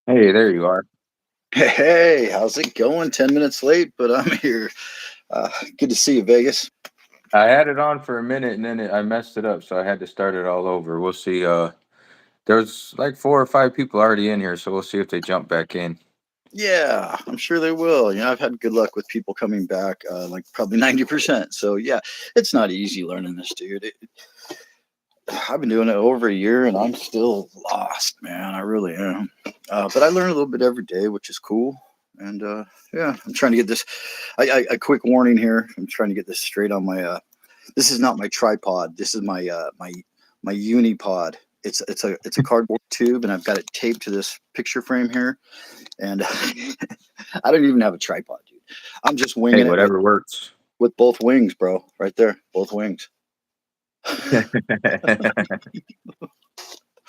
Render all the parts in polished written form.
Hey, there you are. Hey, how's it going? 10 minutes late, but I'm here. Good to see you, Vegas. I had it on for a minute and then I messed it up, so I had to start it all over. We'll see. There's like four or five people already in here, so we'll see if they jump back in. Yeah, I'm sure they will. I've had good luck with people coming back, like probably 90%. So, yeah, it's not easy learning this, dude. I've been doing it over a year and I'm still lost, man. I really am. But I learn a little bit every day, which is cool. And yeah, I'm trying to get this. A quick warning here. I'm trying to get this straight on my. This is not my tripod. This is my unipod. It's a cardboard tube, and I've got it taped to this picture frame here. And I don't even have a tripod, dude. I'm just Hey, winging it whatever works. with both wings, bro. Right there, both wings. What's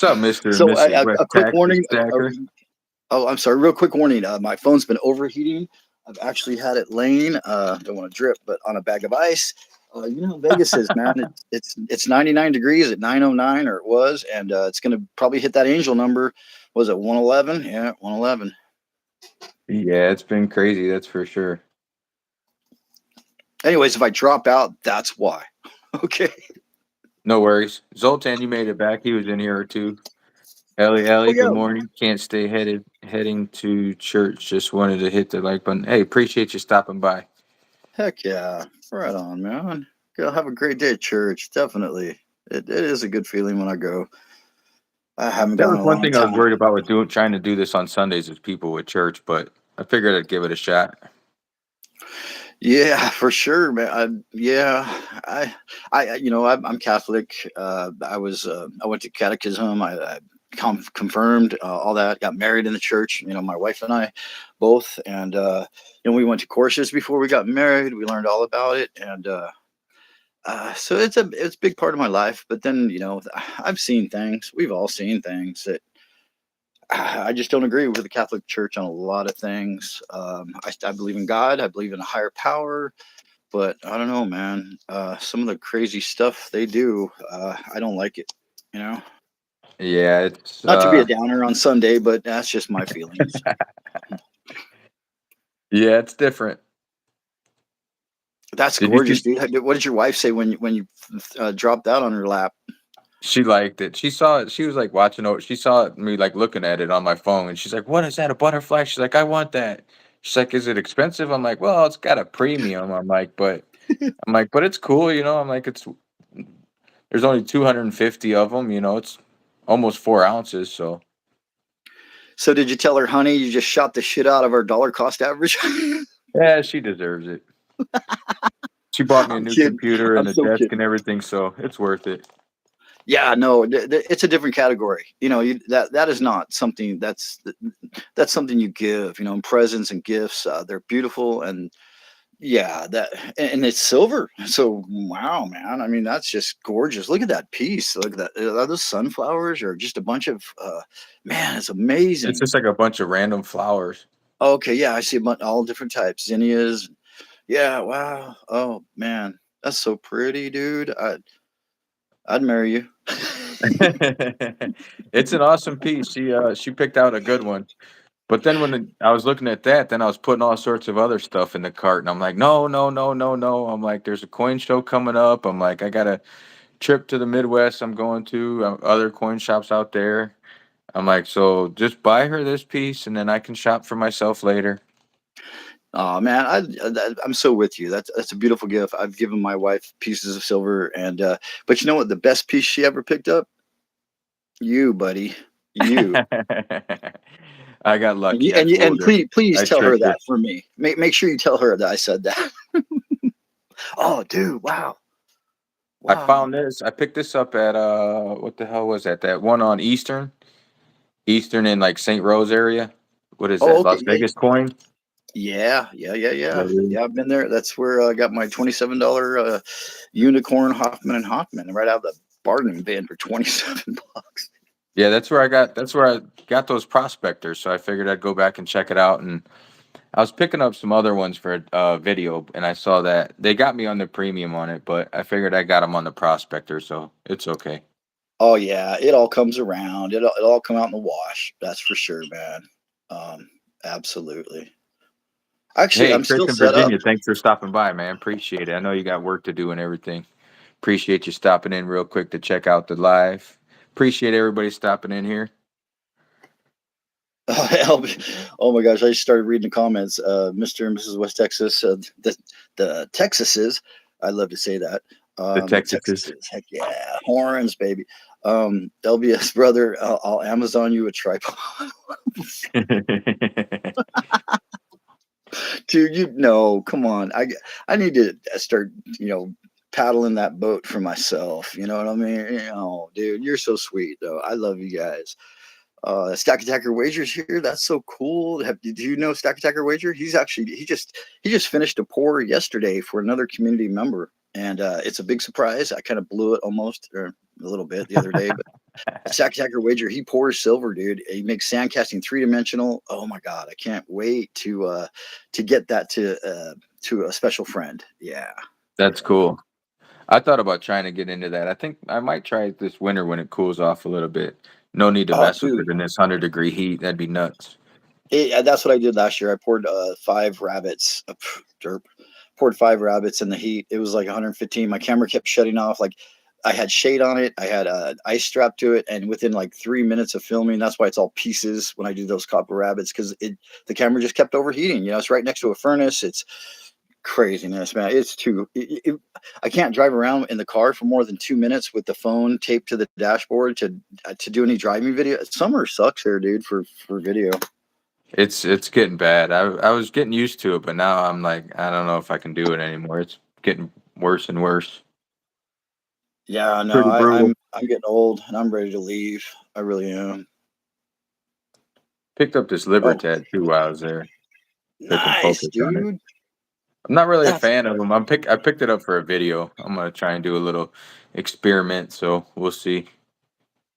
up, Mister and So Mrs. West a quick Taxi warning. Stacker? Oh, I'm sorry. Real quick warning. My phone's been overheating. I've actually had it laying. Don't want to drip, but on a bag of ice. You know how Vegas is, man. It's 99 degrees at 9:09, or it was, and it's gonna probably hit that angel number. Was it 111? Yeah, 111. Yeah, it's been crazy, that's for sure. Anyways, if I drop out, that's why. Okay. No worries. Zoltan, you made it back. He was in here or two. Oh Ellie, good yeah. morning. Can't stay heading to church. Just wanted to hit the like button. Hey, appreciate you stopping by. Heck yeah. Right on, man. Go have a great day at church. Definitely. It is a good feeling when I go. I haven't That gone was in a one long thing I was time. worried about with trying to do this on Sundays with people with church, but I figured I'd give it a shot. Yeah, for sure, man. Yeah, I'm Catholic. I went to catechism. I confirmed all that. Got married in the church. My wife and I, both, and we went to courses before we got married. We learned all about it, and so it's a big part of my life. But then, I've seen things. We've all seen things that I just don't agree with the Catholic Church on a lot of things. I believe in God. I believe in a higher power, but I don't know, man. Some of the crazy stuff they do, I don't like it. You know, Yeah, it's not to be a downer on Sunday, but that's just my feelings. yeah, it's different. That's Did you gorgeous, see? dude. What did your wife say when you dropped out on her lap? She liked it. She saw it. She was like watching over. She saw me like looking at it on my phone, and she's like, "What is that? A butterfly?" She's like, "I want that." She's like, "Is it expensive?" I'm like, "Well, it's got a premium." But it's cool, you know. I'm like, it's there's only 250 of them, you know. It's almost 4 ounces, so So did you tell her, honey, you just shot the shit out of our dollar cost average? yeah, she deserves it. She bought me a I'm new kidding. computer I'm and a so desk kidding. and everything, so it's worth it. Yeah, no, it's a different category. That is not something that's something you give. Presents and gifts. They're beautiful, and yeah, and it's silver. So wow, man. I mean, that's just gorgeous. Look at that piece. Look at that. Are those sunflowers or just a bunch of? Man, it's It's amazing. just like a bunch of random flowers. Okay, yeah, I see all different types. Zinnias. Yeah, wow. Oh man, that's so pretty, dude. I'd marry you. It's an awesome piece. She picked out a good one. But then I was looking at that, then I was putting all sorts of other stuff in the cart, and I'm like, no, no, no, no, no. I'm like, there's a coin show coming up. I'm like, I got a trip to the Midwest. I'm going to other coin shops out there. I'm like, so just buy her this piece, and then I can shop for myself later. Oh man, I'm so with you. That's a beautiful gift. I've given my wife pieces of silver, and but you know what? The best piece she ever picked up, you, buddy, you. I got And lucky. you, I and you, fooled and her. please I tell her tricked her. that for me. Make sure you tell her that I said that. Oh, dude, wow, I wow. found this. I picked this up at what the hell was that? That one on Eastern in like St. Rose area. What is Oh, that? okay, Las yeah, Vegas coin? yeah. Yeah. Yeah, I've been there. That's where I got my $27 unicorn Hoffman and Hoffman right out of the bargain bin for 27 bucks. Yeah, that's where I got those prospectors. So I figured I'd go back and check it out. And I was picking up some other ones for video, and I saw that they got me on the premium on it, but I figured I got them on the prospector, so it's okay. Oh yeah, it all comes around. It'll all come out in the wash. That's for sure, man. Um, absolutely. Actually, Hey, I'm Chris still in set up. Virginia, thanks for stopping by, man. Appreciate it. I know you got work to do and everything. Appreciate you stopping in real quick to check out the live. Appreciate everybody stopping in here. Oh my gosh, I just started reading the comments. Mr. and Mrs. West Texas, the Texases, I love to say that. The The Texases. Texases, heck yeah, horns, baby. LBS brother, I'll Amazon you a tripod. Dude, you know, come on. I need to start, paddling that boat for myself. You know what I mean? Dude, you're so sweet though. I love you guys. Stack Attacker Wagers here. That's so cool. Do you know Stack Attacker Wager? He just finished a pour yesterday for another community member, and it's a big surprise. I kind of blew it almost or a little bit the other day, but Stack Attacker Wager, he pours silver, dude. He makes sandcasting 3-dimensional. Oh my god, I can't wait to get that to a special friend. Yeah. That's cool. I thought about trying to get into that. I think I might try it this winter when it cools off a little bit. No need to Oh, mess with dude. it in this 100-degree heat. That'd be nuts. That's what I did last year. I poured 5 rabbits. Derp. Poured 5 rabbits in the heat. It was like 115. My camera kept shutting off. Like I had shade on it. I had ice strapped to it, and within like 3 minutes of filming, that's why it's all pieces when I do those copper rabbits because the camera just kept overheating. It's right next to a furnace. It's craziness, man. It's I can't drive around in the car for more than 2 minutes with the phone taped to the dashboard to do any driving video. Summer sucks here, dude, for video. It's getting bad. I was getting used to it, but now I'm like, I don't know if I can do it anymore. It's getting worse and worse. Yeah, no, Pretty brutal. I'm getting old and I'm ready to leave. I really am. Picked up this Oh, Libertad too while I was there. Couldn't nice, focus on it. dude. I'm not really a That's fan of them. I picked it up for a video. I'm gonna try and do a little experiment, so we'll see.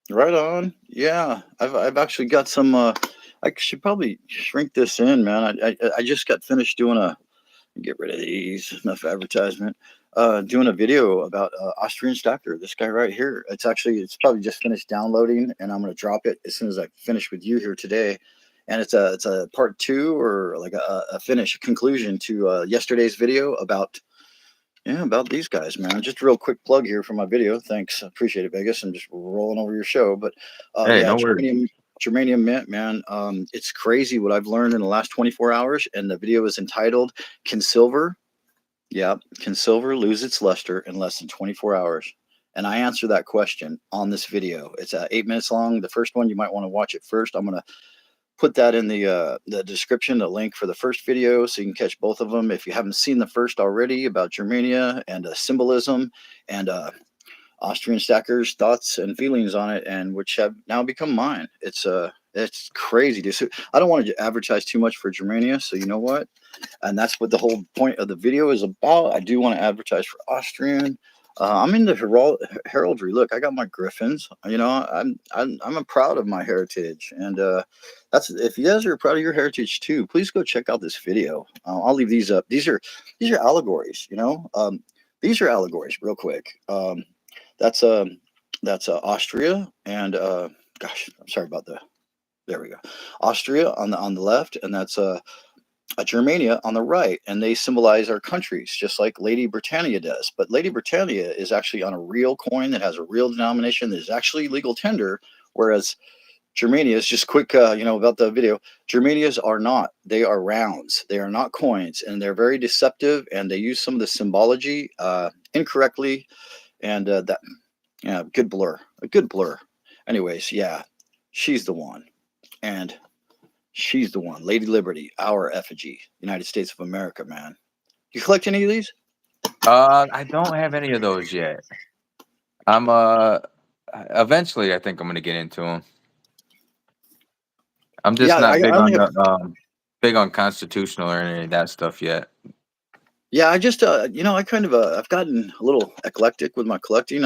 right on. Yeah, I've actually got some. I should probably shrink this in, man. I just got finished doing get rid of these. Enough advertisement. Doing a video about Austrian Stacker. This guy right here. It's probably just finished downloading, and I'm gonna drop it as soon as I finish with you here today. And it's a part 2 or like a conclusion to yesterday's video about these guys, man. Just a real quick plug here for my video. Thanks, appreciate it, Vegas. I'm just rolling over your show, but Hey, yeah, no worries. Germanium Mint, man. It's crazy what I've learned in the last 24 hours, and the video is entitled "Can Silver?" Yeah, can silver lose its luster in less than 24 hours? And I answer that question on this video. It's 8 minutes long. The first one, you might want to watch it first. I'm gonna put that in the description, the link for the first video, so you can catch both of them. If you haven't seen the first already about Germania and symbolism and Austrian Stacker's thoughts and feelings on it, and which have now become mine. It's crazy, dude. So I don't want to advertise too much for Germania, so you know what? And that's what the whole point of the video is about. I do want to advertise for Austrian. I'm into heraldry. Look, I got my griffins. I'm proud of my heritage, and that's if you guys are proud of your heritage too. Please go check out this video. I'll leave these up. These are allegories. These are allegories. Real quick. That's Austria, and gosh, I'm sorry about the. There we go. Austria on the left, and that's Germania on the right, and they symbolize our countries, just like Lady Britannia does. But Lady Britannia is actually on a real coin that has a real denomination that is actually legal tender, whereas Germania is just quick, about the video. Germanias are not. They are rounds. They are not coins, and they're very deceptive, and they use some of the symbology incorrectly, and yeah, good blur, a good blur. Anyways, yeah, she's the one, and she's the one. Lady Liberty, our effigy, United States of America, man. You collect any of these? I don't have any of those yet. I'm eventually I think I'm gonna get into them. I'm just Yeah, not I big on only have. the big on constitutional or any of that stuff yet. Yeah, I just I kind of I've gotten a little eclectic with my collecting.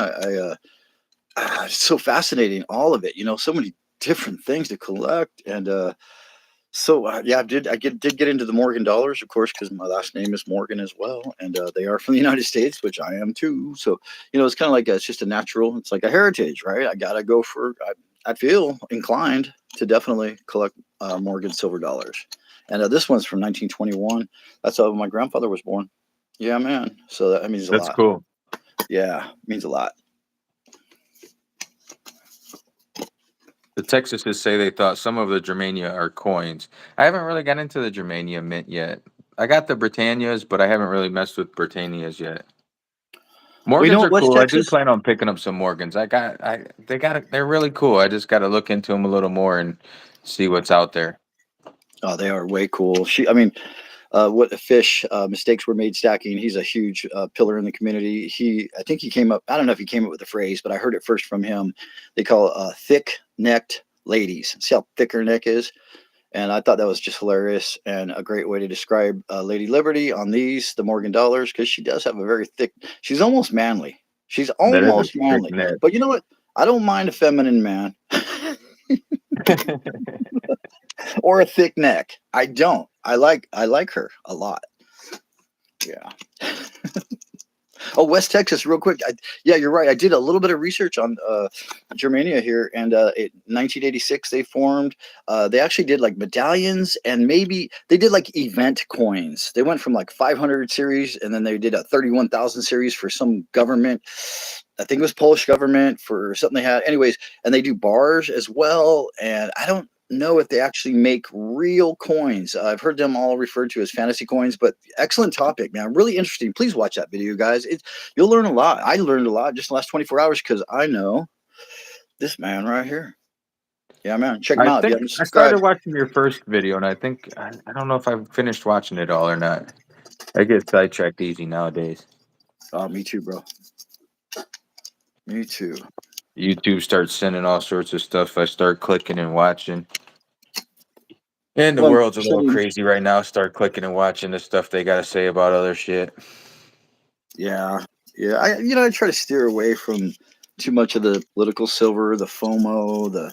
It's so fascinating, all of it. So many different things to collect, and so yeah, did get into the Morgan dollars, of course, because my last name is Morgan as well, and they are from the United States, which I am too. So it's kind of like it's just a natural. It's like a heritage, right? I gotta go for. I feel inclined to definitely collect Morgan silver dollars. And this one's from 1921. That's how my grandfather was born. Yeah, man. So that means a That's lot. cool. Yeah, means a lot. The Texases say they thought some of the Germania are coins. I haven't really got into the Germania mint yet. I got the Britannias, but I haven't really messed with Britannias yet. Well, Morgans are West cool. I do Texas. plan on picking up some Morgans. They're really cool. I just got to look into them a little more and see what's out there. Oh, they are way cool. What fish mistakes were made stacking. He's a huge pillar in the community. I think he came up. I don't know if he came up with the phrase, but I heard it first from him. They call it thick-necked ladies. See how thick her neck is? And I thought that was just hilarious and a great way to describe Lady Liberty on the Morgan dollars, because she does have a very thick. She's almost manly. She's That is a almost thick manly. net. But you know what? I don't mind a feminine man or a thick neck. I don't. I like her a lot. Yeah. Oh, West Texas, real quick. Yeah, you're right. I did a little bit of research on Germania here, and in 1986 they formed. They actually did like medallions, and maybe they did like event coins. They went from like 500 series, and then they did a 31,000 series for some government. I think it was Polish government for something they had. Anyways, and they do bars as well. And I don't know if they actually make real coins. I've heard them all referred to as fantasy coins, but excellent topic, man. Really interesting. Please watch that video, guys. You'll learn a lot. I learned a lot just in the last 24 hours because I know this man right here. Yeah, man. Check him I out. If you think haven't I started subscribed. watching your first video, and I don't know if I've finished watching it all or not. I get sidetracked easy nowadays. Oh, me too, bro. Me too. YouTube starts sending all sorts of stuff. I start clicking and watching. And the Well, world's a little crazy right now. Start clicking and watching the stuff they got to say about other shit. yeah. Yeah. I try to steer away from too much of the political silver, the FOMO,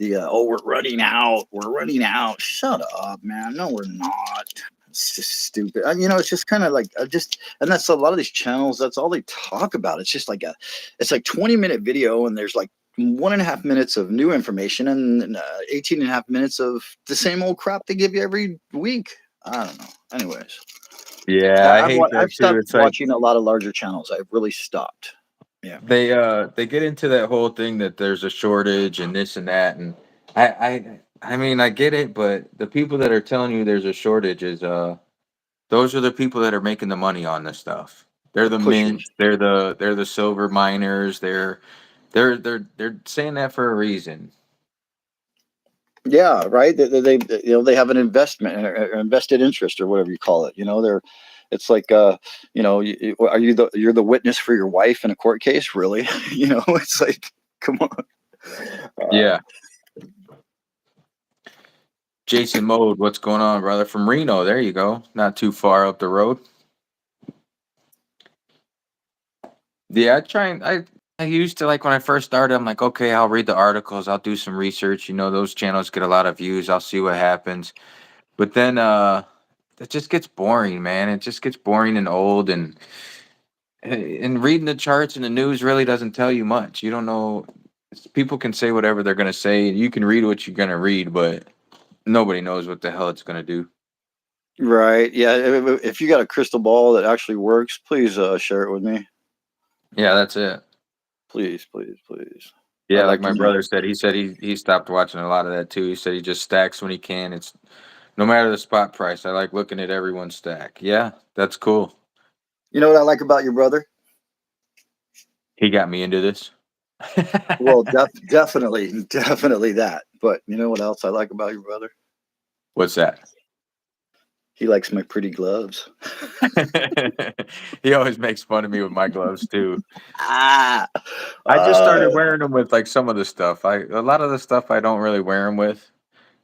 oh, we're running out. We're running out. Shut up, man. No, we're not. It's just stupid. It's just kind of like and that's a lot of these channels. That's all they talk about. It's just like it's like 20-minute video, and there's like 1.5 minutes of new information and 18.5 minutes of the same old crap they give you every week. I don't know. Anyways, Yeah, I hate I've that too. stopped It's like watching a lot of larger channels. I've really stopped. Yeah. they get into that whole thing that there's a shortage and this and that, and I mean I get it, but the people that are telling you there's a shortage is those are the people that are making the money on this stuff. They're the Pushers. mints, they're the silver miners, they're saying that for a reason. Yeah, right. They have an investment or invested interest or whatever you call it. It's like you're the witness for your wife in a court case, really? It's like, come on. Yeah. Jason Mode, what's going on, brother? From Reno, there you go. Not too far up the road. Yeah, I used to, like, when I first started, I'm like, okay, I'll read the articles, I'll do some research. Those channels get a lot of views. I'll see what happens. But then it just gets boring, man. It just gets boring and old, and reading the charts and the news really doesn't tell you much. You don't know. People can say whatever they're gonna say. You can read what you're gonna read, but nobody knows what the hell it's gonna do. Right. Yeah. If you got a crystal ball that actually works, please share it with me. Yeah, that's it. Please, please, please. Yeah, I'd like like to my know. brother said, he stopped watching a lot of that too. He said he just stacks when he can. It's no matter the spot price. I like looking at everyone's stack. Yeah, that's cool. You know what I like about your brother? He got me into this. Well, definitely that. But you know what else I like about your brother? What's that? He likes my pretty gloves. He always makes fun of me with my gloves too. Ah, I just started wearing them with like some of the stuff. A lot of the stuff I don't really wear them with.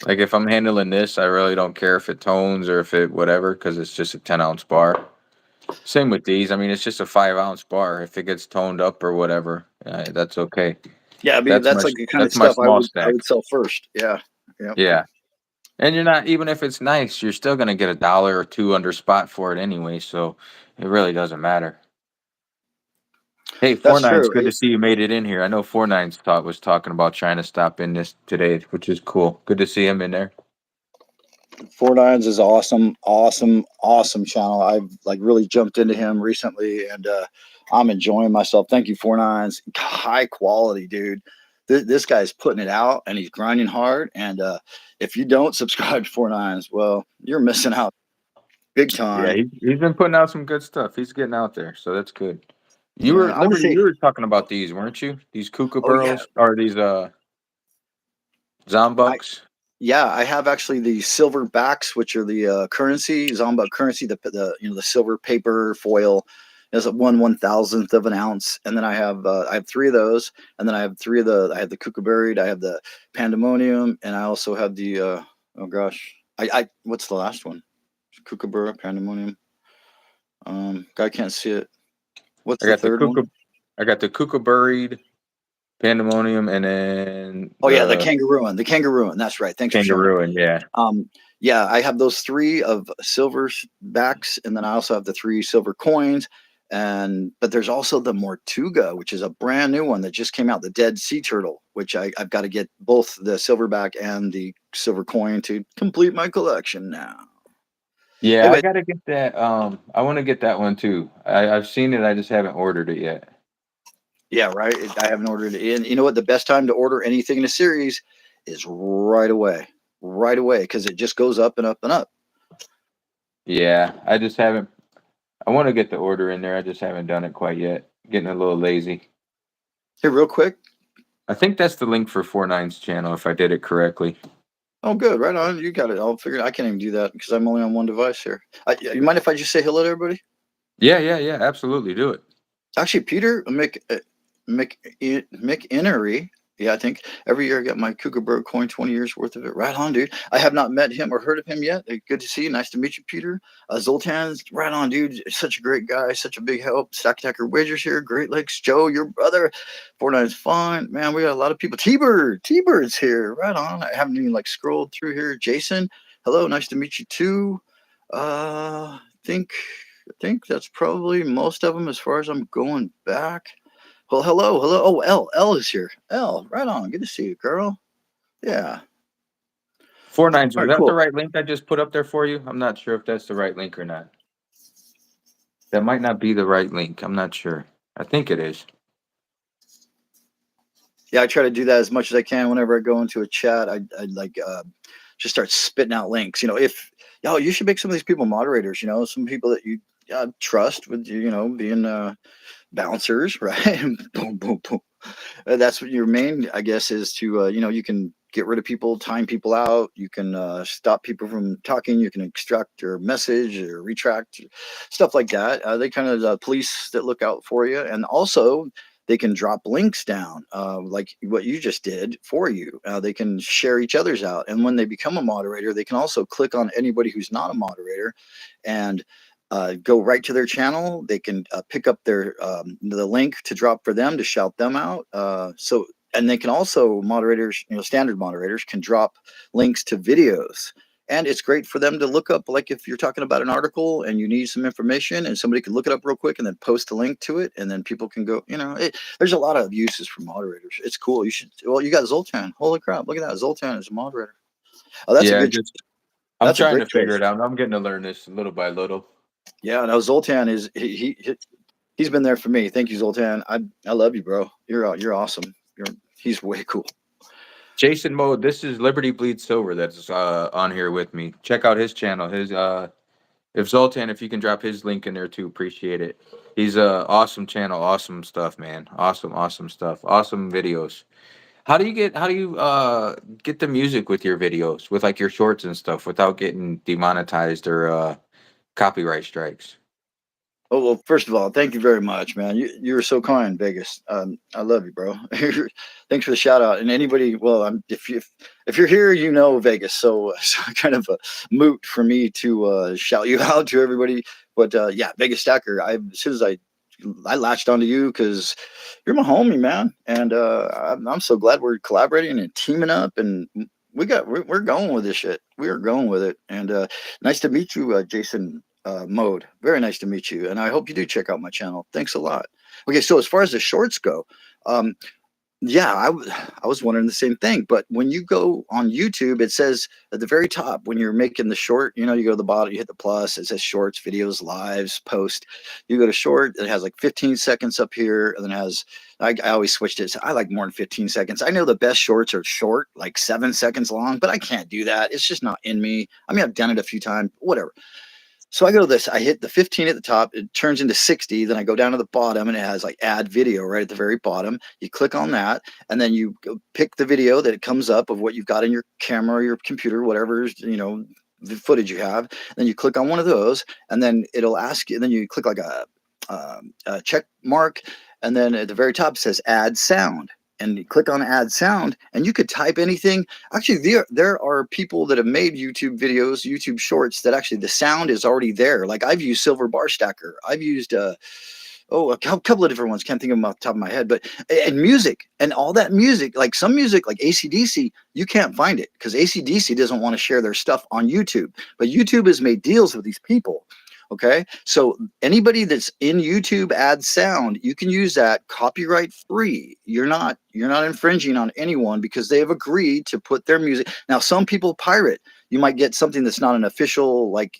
Like if I'm handling this, I really don't care if it tones or if it whatever, because it's just a 10-ounce bar. Same with these. I mean, it's just a 5-ounce bar. If it gets toned up or whatever, that's okay. yeah. I mean, that's like the kind of That's my stuff I small would stack. sell first. Yeah. Yeah. Yeah, and you're not, even if it's nice, you're still gonna get $1 or $2 under spot for it anyway. So it really doesn't matter. Hey, Four That's Nines, true. good to see you made it in here. I know Four Nines was talking about trying to stop in this today, which is cool. Good to see him in there. Four Nines is awesome, awesome, awesome channel. I've like really jumped into him recently, and I'm enjoying myself. Thank you, Four Nines. High quality, dude. This guy's putting it out, and he's grinding hard. And if you don't subscribe to Four Nines, well, you're missing out big Yeah, time. he's been putting out some good stuff. He's getting out there, so that's good. You Yeah, were I want to Liberty. say, You were talking about these, weren't you? These oh yeah, kookaburras or these I zombucks? yeah, I have actually the silver backs, which are the currency, Zomba currency, the the silver paper foil is at 1/1000th of an ounce, and then I have three of those, and then I have the kookaburra, I have the pandemonium, and I also have the oh gosh, I what's the last one? Kookaburra, pandemonium. Guy can't see it. What's I the got the third one? kookaburra, pandemonium, and then Oh yeah, the the kangaroo one. The kangaroo one. That's right. Thanks for showing it. kangaroo. And yeah, Um, yeah, I have those three of silver backs, and then I also have the three silver coins. And but there's also the Mortuga, which is a brand new one that just came out, the Dead Sea Turtle, which I've got to get both the silverback and the silver coin to complete my collection now. yeah, I Anyway, gotta get that. I want to get that one too. I've seen it. I just haven't ordered it yet. yeah, right. I haven't ordered it in. You know what? The best time to order anything in a series is right away, because it just goes up and up and up. Yeah, I just haven't. I want to get the order in there. I just haven't done it quite yet. Getting a little lazy. Hey, real quick. I think that's the link for Four Nines channel if I did it correctly. Oh, good. Right on. You got it. I'll figure it. I can't even do that because I'm only on one device here. You mind if I just say hello to everybody? Yeah, yeah, yeah. Absolutely, do it. Actually, Peter McInery. Yeah, I think every year I get my Kookaburra coin, 20 years worth of it. Right on, dude. I have not met him or heard of him yet. Good to see you. Nice to meet you, Peter. Zoltan's right on, dude. Such a great guy. Such a big help. Stack Attacker Wagers here. Great Lakes. Joe, your brother. Fortnite's fine. Man, we got a lot of people. T-Bird's here. Right on. I haven't even like scrolled through here. Jason, hello. Nice to meet you too. Think I think that's probably most of them as far as I'm going back. Well, hello, hello. Oh, L is here. L, right on. Good to see you, girl. Yeah. Four Nines, All was right, that the cool. right link I just put up there for you? I'm not sure if that's the right link or not. That might not be the right link. I'm not sure. I think it is. Yeah, I try to do that as much as I can whenever I go into a chat. I like just start spitting out links. If you should make some of these people moderators. Some people that you trust with being bouncers, right? Boom, boom, boom. That's what your main, I guess, is to you can get rid of people, time people out. You can stop people from talking. You can extract your message or retract stuff like that. They kind of police that look out for you, and also they can drop links down, like what you just did for you. They can share each other's out, and when they become a moderator, they can also click on anybody who's not a moderator, and go right to their channel. They can pick up the link to drop for them to shout them out. And they can also moderators, standard moderators can drop links to videos. And it's great for them to look up, like if you're talking about an article and you need some information, and somebody can look it up real quick and then post a link to it, and then people can go. There's a lot of uses for moderators. It's cool. You should. Well, you got Zoltan. Holy crap! Look at that. Zoltan is a moderator. Oh, that's a Yeah, good. just I'm That's a trying great to figure choice. it out. I'm getting to learn this little by little. Yeah, no, Zoltan is he's been there for me. Thank you, Zoltan. I love you, bro. You're awesome. He's way cool. Jason Mode, this is Liberty Bleed Silver that's on here with me. Check out his channel. His if Zoltan, if you can drop his link in there too, appreciate it. He's a awesome channel, awesome stuff, man. Awesome, awesome stuff. Awesome videos. How do you get the music with your videos, with like your shorts and stuff without getting demonetized or copyright strikes? Oh well, first of all, thank you very much, man. You were so kind, Vegas. I love you, bro. Thanks for the shout out. And anybody, well, if you're here, Vegas. So kind of a moot for me to shout you out to everybody. But yeah, Vegas Stacker. As soon as I latched onto you because you're my homie, man, and I'm so glad we're collaborating and teaming up, and we're going with this shit. We are going with it, and nice to meet you, Jason Mode. Very nice to meet you, and I hope you do check out my channel. Thanks a lot. Okay, so as far as the shorts go, um, yeah, I was wondering the same thing. But when you go on YouTube, it says at the very top when you're making the short, you go to the bottom, you hit the plus, it says shorts, videos, lives, post. You go to short, it has like 15 seconds up here, and then it has. I always switched it. So I like more than 15 seconds. I know the best shorts are short, like 7 seconds long, but I can't do that. It's just not in me. I mean, I've done it a few times, whatever. So I go to this, I hit the 15 at the top, it turns into 60. Then I go down to the bottom and it has like add video right at the very bottom. You click on that and then you pick the video that it comes up of what you've got in your camera or your computer, whatever, the footage you have. Then you click on one of those and then it'll ask you, and then you click like a check mark. And then at the very top it says add sound. And you click on add sound and you could type anything. Actually, there are people that have made YouTube videos, YouTube shorts that actually the sound is already there. Like I've used Silver Bar Stacker. I've used a couple of different ones. Can't think of them off the top of my head, but and music and all that music, like some music like AC/DC, you can't find it because AC/DC doesn't want to share their stuff on YouTube. But YouTube has made deals with these people. Okay, so anybody that's in YouTube adds sound, you can use that copyright free. You're not infringing on anyone because they have agreed to put their music. Now, some people pirate. You might get something that's not an official, like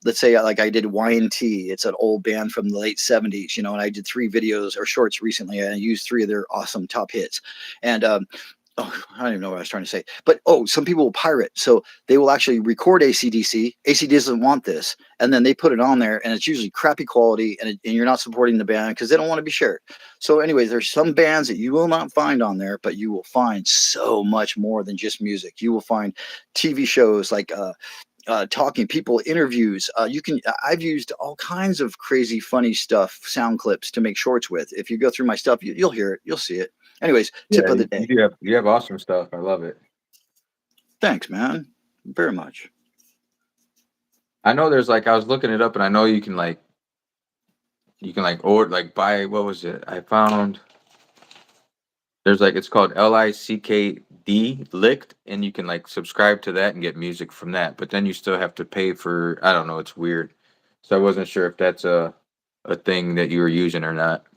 let's say like I did Y&T. It's an old band from the late '70s, and I did 3 videos or shorts recently, and I used 3 of their awesome top hits. And I don't even know what I was trying to say, but some people will pirate, so they will actually record AC/DC. AC doesn't want this, and then they put it on there, and it's usually crappy quality, and you're not supporting the band because they don't want to be shared. So, anyways, there's some bands that you will not find on there, but you will find so much more than just music. You will find TV shows like talking people, interviews. I've used all kinds of crazy, funny stuff, sound clips to make shorts with. If you go through my stuff, you'll hear it, you'll see it. Anyways, tip Yeah, of the you day. you have awesome stuff. I love it. Thanks, man. Very much. I know there's like I was looking it up and I know you can order buy what was it? I found there's it's called LICKD Licked and you can subscribe to that and get music from that. But then you still have to pay for I don't know, it's weird. So I wasn't sure if that's a thing that you were using or not.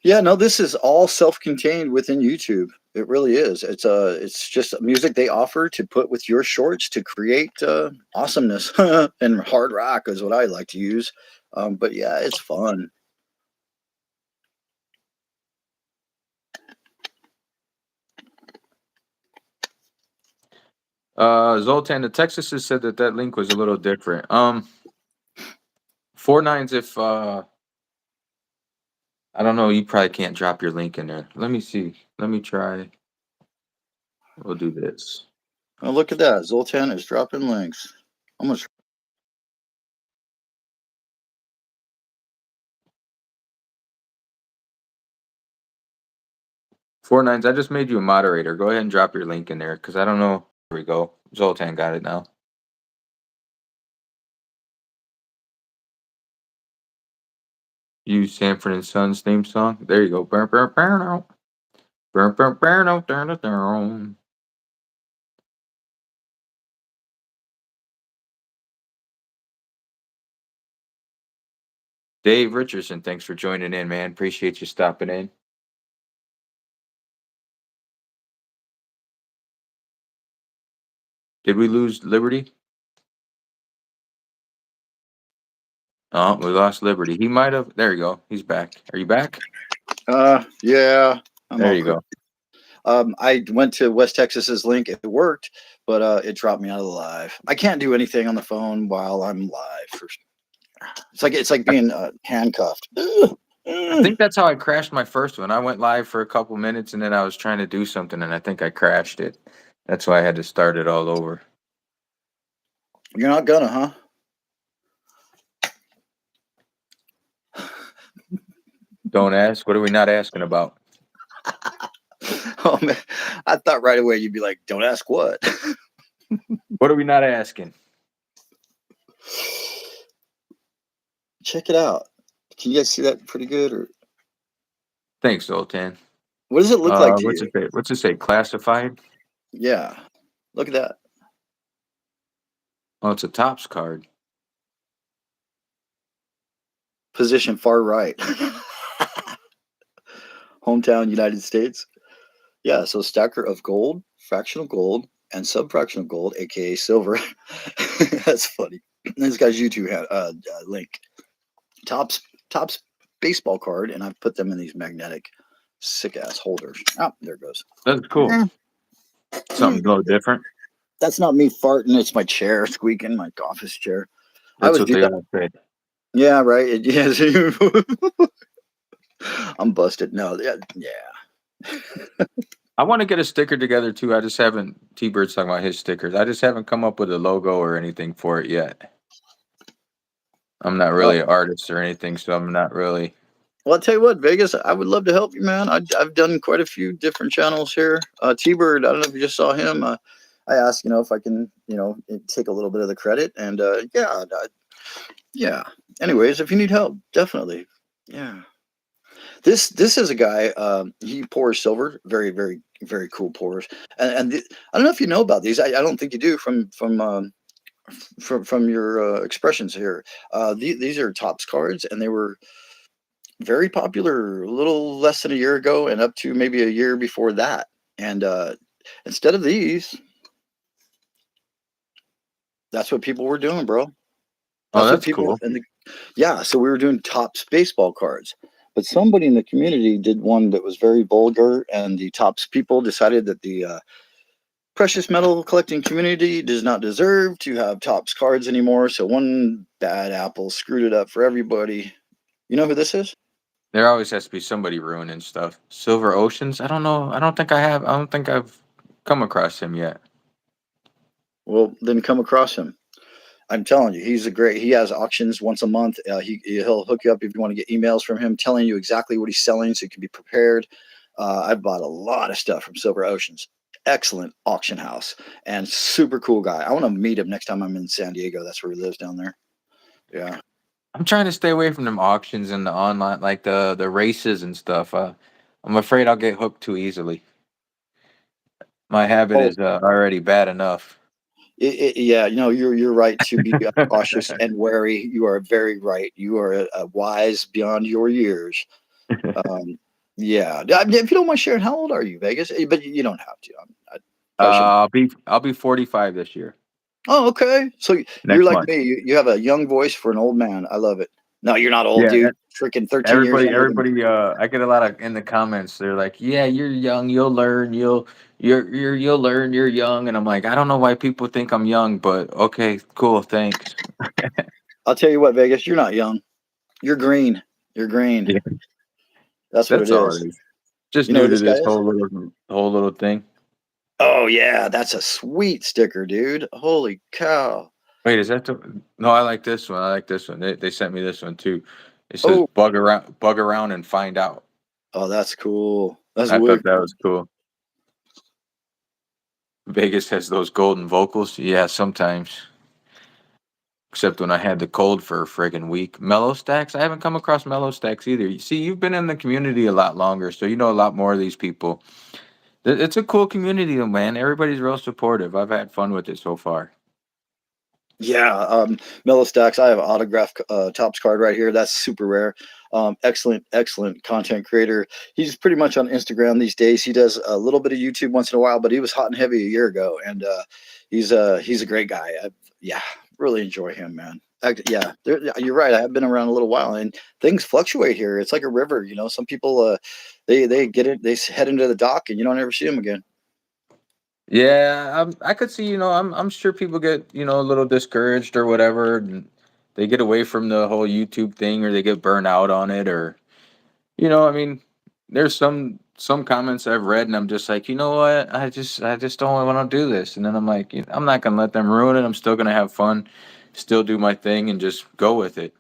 Yeah, no, this is all self-contained within YouTube. It really is. It's just music they offer to put with your shorts to create awesomeness. And hard rock is what I like to use. But yeah, it's fun. Zoltan, the Texas has said that link was a little different. 49s if I don't know, you probably can't drop your link in there. Let me see. Let me try. We'll do this. Oh, look at that. Zoltan is dropping links. I'm gonna. 49s, I just made you a moderator. Go ahead and drop your link in there because I don't know. There we go. Zoltan got it now. Use Sanford and Sons theme song. There you go. Burn, burn, burn out. Burn, burn, burn out. Down, down, down. Dave Richardson, thanks for joining in, man. Appreciate you stopping in. Did we lose Liberty? Oh, we lost Liberty. He might have. There you go. He's back. Are you back? Yeah. There you go. I went to West Texas's link. It worked, but it dropped me out of the live. I can't do anything on the phone while I'm live. It's like being handcuffed. I think that's how I crashed my first one. I went live for a couple minutes and then I was trying to do something and I think I crashed it. That's why I had to start it all over. You're not gonna, huh? Don't ask. What are we not asking about? Oh man, I thought right away you'd be like, "Don't ask what." What are we not asking? Check it out. Can you guys see that pretty good? Or Thanks, Zoltan. what does it look like to What's you? it say? What's it say? Classified? Yeah, look at that. Oh, it's a tops card. Position far right. hometown, United States. Yeah, so stacker of gold, fractional gold, and subfractional gold, aka silver. That's funny. This guy's YouTube link. Topps baseball card, and I've put them in these magnetic sick ass holders. Oh, there it goes. That's cool. Something a little different. That's not me farting. It's my chair squeaking, my office chair. I That's always what do they that. all say. Yeah, right. Yes. I'm busted. No, yeah. I want to get a sticker together too. I just haven't. T-Bird's talking about his stickers. I just haven't come up with a logo or anything for it yet. I'm not really an artist or anything, so I'm not really. Well, I'll tell you what, Vegas, I would love to help you, man. I've done quite a few different channels here. T-Bird, I don't know if you just saw him. I asked, if I can, take a little bit of the credit, and yeah. Anyways, if you need help, definitely, yeah. This is a guy. He pours silver. Very, very, very cool pours. And I don't know if you know about these. I don't think you do from your expressions here. These are Topps cards, and they were very popular a little less than a year ago, and up to maybe a year before that. And instead of these, that's what people were doing, bro. Oh, That's what that's people cool. yeah. So we were doing Topps baseball cards. But somebody in the community did one that was very vulgar, and the Topps people decided that the precious metal collecting community does not deserve to have Topps cards anymore. So one bad apple screwed it up for everybody. You know who this is? There always has to be somebody ruining stuff. Silver Oceans. I don't know. I don't think I have. I don't think I've come across him yet. Well, then come across him. I'm telling you, he has auctions once a month. He'll hook you up if you want to get emails from him telling you exactly what he's selling so you can be prepared. I've bought a lot of stuff from Silver Oceans. Excellent auction house and super cool guy. I want to meet him next time I'm in San Diego. That's where he lives down there. Yeah. I'm trying to stay away from them auctions and the online, like the races and stuff. I'm afraid I'll get hooked too easily. My habit Oh, is already bad enough. yeah. You're right to be cautious and wary. You are very right. You are wise beyond your years. Yeah. If you don't mind sharing, how old are you, Vegas? But you don't have to. I probably shouldn't. I'll be 45 this year. Oh, okay. So you're Next like month. me. You have a young voice for an old man. I love it. No, you're not old, Yeah, dude. Freaking 13 years everybody, younger than me. everybody. I get a lot of in the comments. They're like, "Yeah, you're young. You'll learn. You'll learn. You're young." And I'm like, I don't know why people think I'm young, but okay, cool, thanks. I'll tell you what, Vegas, you're not young. You're green. You're green. Yeah, That's what it that's all is. it is. Just You know new who to this guy this is? whole little thing. Oh, yeah. That's a sweet sticker, dude. Holy cow. Wait, is that the? No, I like this one. I like this one. They sent me this one too. It says Oh, bug around and find out. oh, that's cool. That's I way thought that cool. was cool. Vegas has those golden vocals. Yeah, sometimes. Except when I had the cold for a friggin' week. Mellow Stacks? I haven't come across Mellow Stacks either. You see, you've been in the community a lot longer, so you know a lot more of these people. It's a cool community, though, man. Everybody's real supportive. I've had fun with it so far. Yeah, Mellow Stacks. I have an autographed Topps card right here. That's super rare. Excellent content creator. He's pretty much on Instagram these days. He does a little bit of YouTube once in a while, but he was hot and heavy a year ago, and he's a great guy. Yeah, really enjoy him, man. Yeah, you're right. I have been around a little while, and things fluctuate here. It's like a river, Some people, they get it, they head into the dock, and you don't ever see them again. Yeah, I could see, I'm sure people get, a little discouraged or whatever, and they get away from the whole YouTube thing or they get burned out on it or, I mean, there's some comments I've read and I'm just like, you know what? I just don't want to do this. And then I'm like, I'm not going to let them ruin it. I'm still going to have fun, still do my thing and just go with it.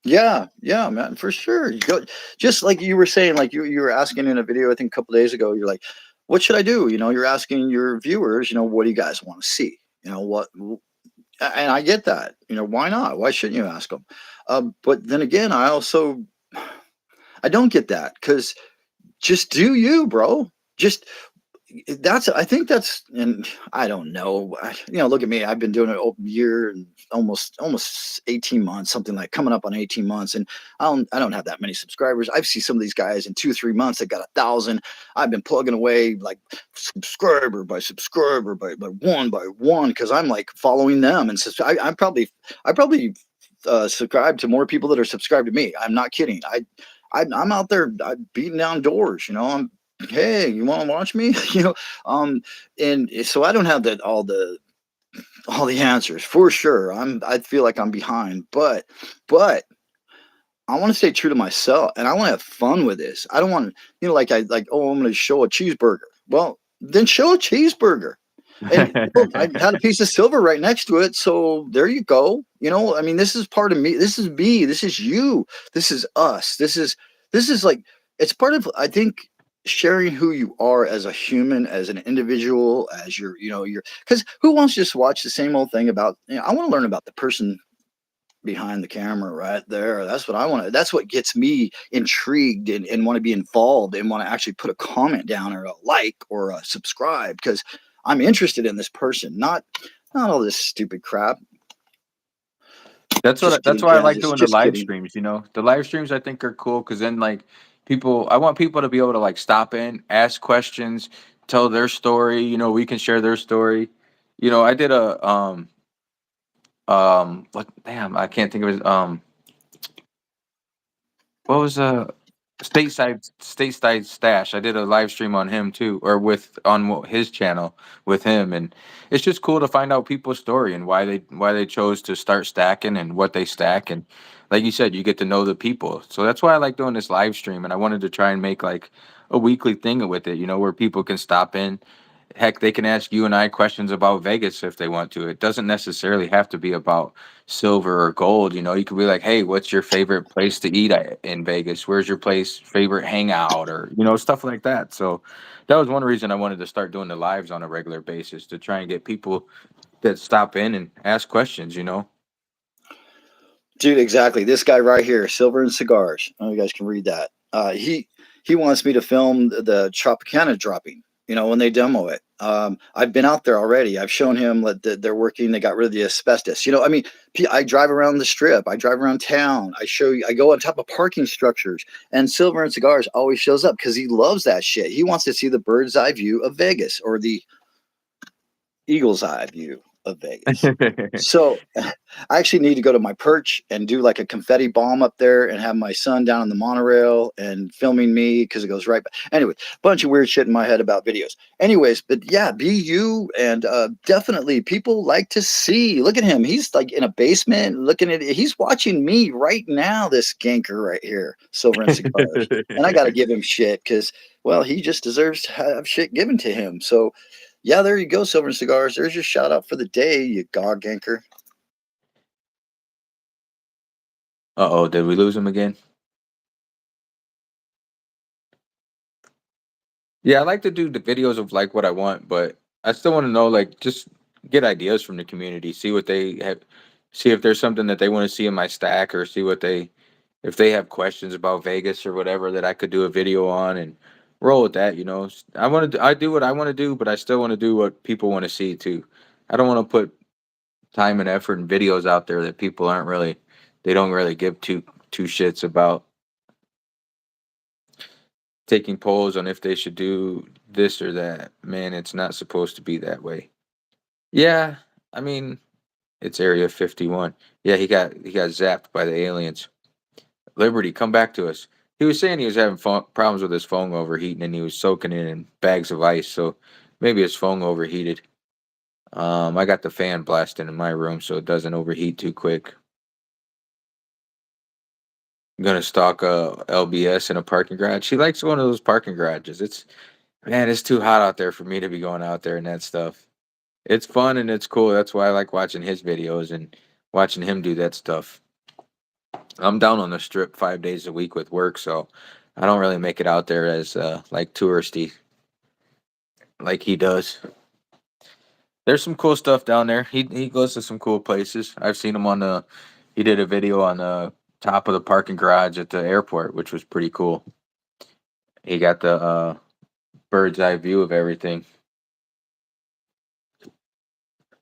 Yeah, man, for sure. You go, just like you were saying, like you were asking in a video, I think a couple days ago, you're like, what should I do? You're asking your viewers, what do you guys want to see? What, and I get that. Why not? Why shouldn't you ask them? But then again, I don't get that because just do you, bro. Just I think that's, and I don't know. Look at me. I've been doing it a year and almost 18 months, something like coming up on 18 months. And I don't have that many subscribers. I've seen some of these guys in 2, 3 months that got 1,000. I've been plugging away like subscriber by subscriber by one, because I'm like following them. And so I probably subscribe to more people that are subscribed to me. I'm not kidding. I'm out there beating down doors. Hey, you want to watch me? And so I don't have that all the answers for sure. I feel like I'm behind, but I want to stay true to myself, and I want to have fun with this. I don't want to, oh, I'm going to show a cheeseburger. Well, then show a cheeseburger. And look, I had a piece of silver right next to it, so there you go. I mean, this is part of me. This is me. This is you. This is us. This is like, it's part of, I think, sharing who you are as a human, as an individual, as your because who wants to just watch the same old thing about, I want to learn about the person behind the camera right there. That's what I want to, that's what gets me intrigued and want to be involved and want to actually put a comment down or a like or a subscribe, because I'm interested in this person, not all this stupid crap. That's Just that's kidding, why I like Kansas. doing the Just live kidding. streams. The live streams I think are cool because then like I want people to be able to like stop in, ask questions, tell their story. We can share their story. I did a what, damn, I can't think of it. What was stateside stash? I did a live stream on him too, or his channel with him, and it's just cool to find out people's story and why they chose to start stacking and what they stack, and like you said, you get to know the people. So that's why I like doing this live stream, and I wanted to try and make like a weekly thing with it, where people can stop in. Heck, they can ask you and I questions about Vegas if they want to. It doesn't necessarily have to be about silver or gold. You could be like, hey, what's your favorite place to eat in Vegas? Where's your favorite hangout, or stuff like that. So that was one reason I wanted to start doing the lives on a regular basis, to try and get people that stop in and ask questions. Dude, exactly. This guy right here, Silver and Cigars. Oh, you guys can read that. He wants me to film the Tropicana dropping. When they demo it. I've been out there already. I've shown him that they're working. They got rid of the asbestos. I mean, I drive around the strip. I drive around town. I show you. I go on top of parking structures. And Silver and Cigars always shows up because he loves that shit. He wants to see the bird's eye view of Vegas, or the eagle's eye view of Vegas. So I actually need to go to my perch and do like a confetti bomb up there and have my son down on the monorail and filming me because it goes right back. Anyway, bunch of weird shit in my head about videos. Anyways, but yeah, be you. And definitely people like to see. Look at him. He's like in a basement looking at it. He's watching me right now, this ganker right here, Silver and Cigars. And I got to give him shit because, well, he just deserves to have shit given to him. So, yeah, there you go, Silver and Cigars. There's your shout out for the day, you gog ganker. Uh-oh, did we lose him again? Yeah, I like to do the videos of like what I want, but I still want to know, like, just get ideas from the community, see what they have, see if there's something that they want to see in my stack, or see if they have questions about Vegas or whatever that I could do a video on and roll with that. I do what I want to do, but I still want to do what people want to see too. I don't want to put time and effort and videos out there that people they don't really give two shits about. Taking polls on if they should do this or that. Man, it's not supposed to be that way. Yeah, I mean, it's Area 51. Yeah, he got zapped by the aliens. Liberty, come back to us. He was saying he was having problems with his phone overheating, and he was soaking it in bags of ice. So maybe his phone overheated. I got the fan blasting in my room so it doesn't overheat too quick. I'm gonna stalk LBS in a parking garage. He likes one of those parking garages. Man, it's too hot out there for me to be going out there and that stuff. It's fun and it's cool. That's why I like watching his videos and watching him do that stuff. I'm down on the strip 5 days a week with work, so I don't really make it out there as like touristy like he does. There's some cool stuff down there. He goes to some cool places. I've seen him on the. He did a video on the top of the parking garage at the airport, which was pretty cool. He got the bird's eye view of everything.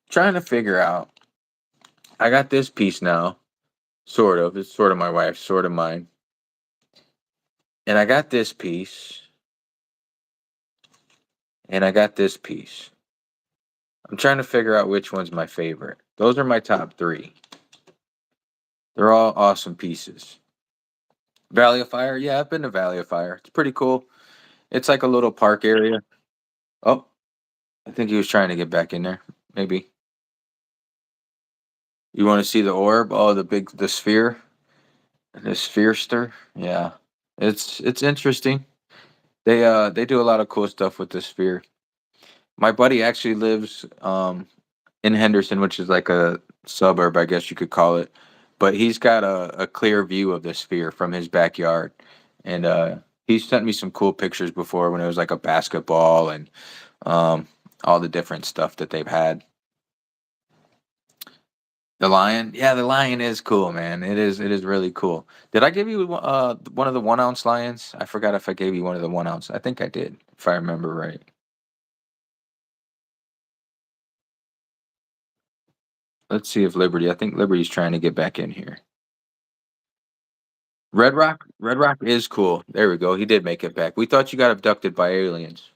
Trying to figure out. I got this piece now, sort of. It's sort of my wife's, sort of mine. And I got this piece, and I got this piece. I'm trying to figure out which one's my favorite. Those are my top three. They're all awesome pieces. Valley of Fire, yeah, I've been to Valley of Fire. It's pretty cool. It's like a little park area. Oh, I think he was trying to get back in there. Maybe. You want to see the orb? Oh, the sphere, the spherester. Yeah, it's interesting. They do a lot of cool stuff with the sphere. My buddy actually lives in Henderson, which is like a suburb, I guess you could call it. But he's got a clear view of the sphere from his backyard, and he sent me some cool pictures before when it was like a basketball and um, all the different stuff that they've had. The lion, yeah, the lion is cool, man. It is really cool. Did I give you one of the 1 ounce lions? I forgot if I gave you one of the 1 ounce. I think I did, if I remember right. Let's see if Liberty. I think Liberty's trying to get back in here. Red Rock. Red Rock is cool. There we go. He did make it back. We thought you got abducted by aliens.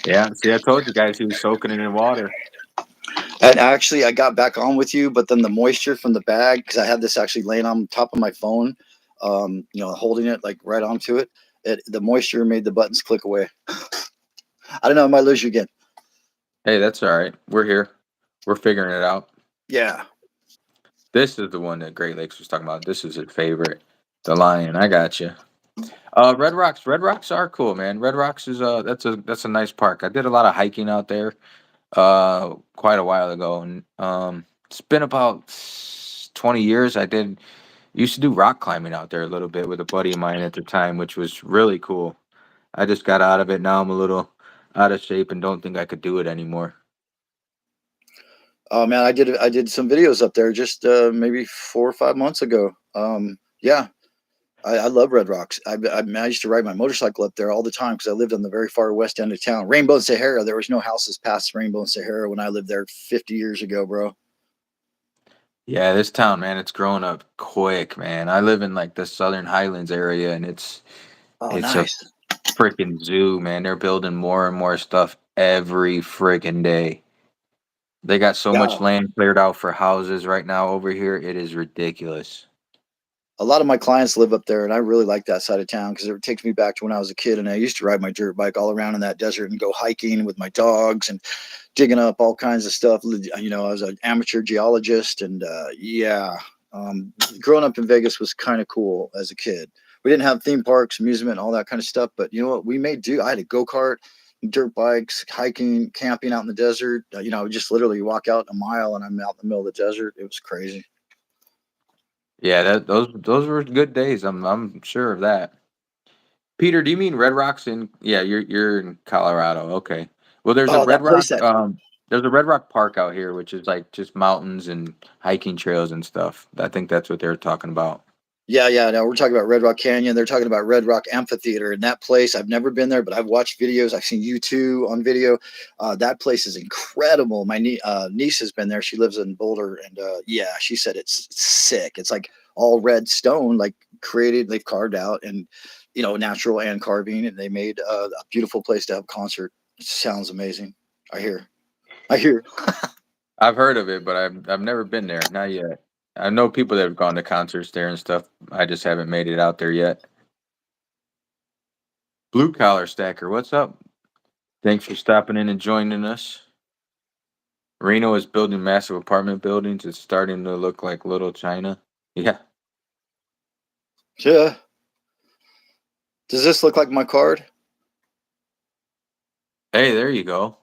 Yeah. See, I told you guys he was soaking it in water. And actually, I got back on with you, but then the moisture from the bag, because I had this actually laying on top of my phone, holding it like right onto it. The moisture made the buttons click away. I don't know. I might lose you again. Hey, that's all right. We're here. We're figuring it out. Yeah. This is the one that Great Lakes was talking about. This is his favorite. The lion. I got you. Red Rocks. Red Rocks are cool, man. Red Rocks is that's a nice park. I did a lot of hiking out there quite a while ago, and it's been about 20 years. I did used to do rock climbing out there a little bit with a buddy of mine at the time, which was really cool. I just got out of it. Now I'm a little out of shape and don't think I could do it anymore. Oh man, I did some videos up there just maybe 4 or 5 months ago. Yeah, I love Red Rocks. I used to ride my motorcycle up there all the time because I lived on the very far west end of town. Rainbow and Sahara. There was no houses past Rainbow and Sahara when I lived there 50 years ago, bro. Yeah, this town, man, it's growing up quick, man. I live in like the Southern Highlands area, and Oh, it's a nice. freaking zoo, man. They're building more and more stuff every freaking day. They got so much Yeah. land cleared out for houses right now over here. It is ridiculous. A lot of my clients live up there, and I really like that side of town because it takes me back to when I was a kid, and I used to ride my dirt bike all around in that desert and go hiking with my dogs and digging up all kinds of stuff. I was an amateur geologist, and yeah, growing up in Vegas was kind of cool as a kid. We didn't have theme parks, amusement, all that kind of stuff, but you know what we made do? I had a go kart, dirt bikes, hiking, camping out in the desert. Just literally walk out a mile, and I'm out in the middle of the desert. It was crazy. Yeah, those were good days. I'm sure of that. Peter, do you mean Red Rocks in? Yeah, you're in Colorado. Okay. Well, there's a Oh, Red that Rock. place that There's a Red Rock Park out here, which is like just mountains and hiking trails and stuff. I think that's what they were talking about. Yeah, yeah. No, we're talking about Red Rock Canyon. They're talking about Red Rock Amphitheater. And that place, I've never been there, but I've watched videos. I've seen you two on video. That place is incredible. My niece has been there. She lives in Boulder. And yeah, she said it's sick. It's like all red stone, like created, they've carved out and, natural and carving. And they made a beautiful place to have a concert. It sounds amazing. I hear. I hear. I've heard of it, but I've never been there. Not yet. I know people that have gone to concerts there and stuff. I just haven't made it out there yet. Blue Collar Stacker, what's up? Thanks for stopping in and joining us. Reno is building massive apartment buildings. It's starting to look like Little China. Yeah. Yeah. Does this look like my card? Hey, there you go.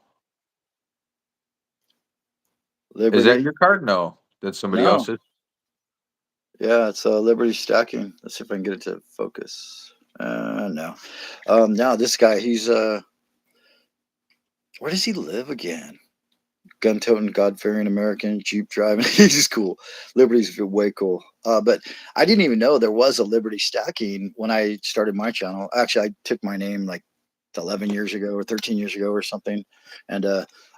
Is that Liberty. your card? No, that's somebody No. else's. Yeah, it's Liberty Stacking. Let's see if I can get it to focus. No. Now this guy, he's where does he live again? gun toting, God fearing American, Jeep driving. He's just cool. Liberty's way cool. But I didn't even know there was a Liberty stacking when I started my channel. Actually, I took my name like 11 years ago or 13 years ago or something. And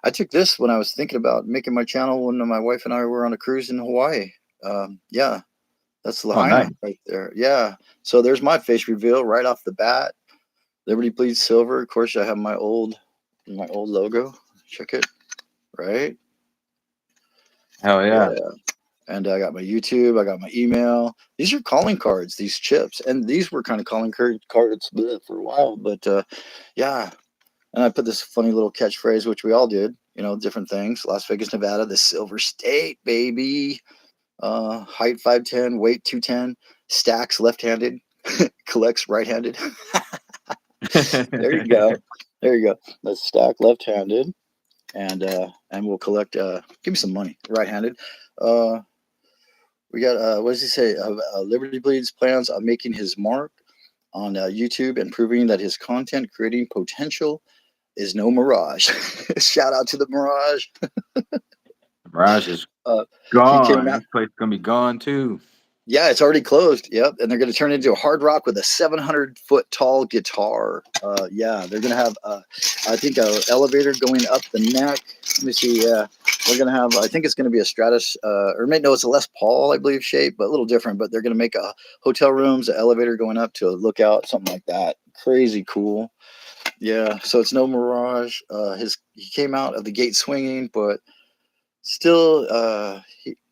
I took this when I was thinking about making my channel when my wife and I were on a cruise in Hawaii. Yeah, that's Oh, nice. Lahaina right there. Yeah. So there's my face reveal right off the bat. Liberty bleeds silver. Of course, I have my old logo. Check it. Right. Hell Yeah. yeah. And I got my YouTube. I got my email. These are calling cards. These chips, and these were kind of calling cards for a while. But yeah. And I put this funny little catchphrase, which we all did. You know, different things. Las Vegas, Nevada, the Silver State, baby. Height 5'10", weight 210, stacks left-handed, collects right-handed. There you go. There you go. Let's stack left-handed, and we'll collect. Give me some money, right-handed. We got what does he say? Liberty Bleeds plans on making his mark on YouTube and proving that his content creating potential is no mirage. Shout out to the Mirage. Mirage is Uh, he came gone. out. This place is gonna be gone too. Yeah, it's already closed. Yep, and they're going to turn it into a hard rock with a 700-foot tall guitar. Yeah, they're going to have, I think, an elevator going up the neck. Let me see. Yeah, they're going to have. I think it's going to be a Stratus, or maybe no, it's a Les Paul, I believe, shape, but a little different. But they're going to make a hotel rooms, an elevator going up to a lookout, something like that. Crazy cool. Yeah, so it's no Mirage. He came out of the gate swinging, but still,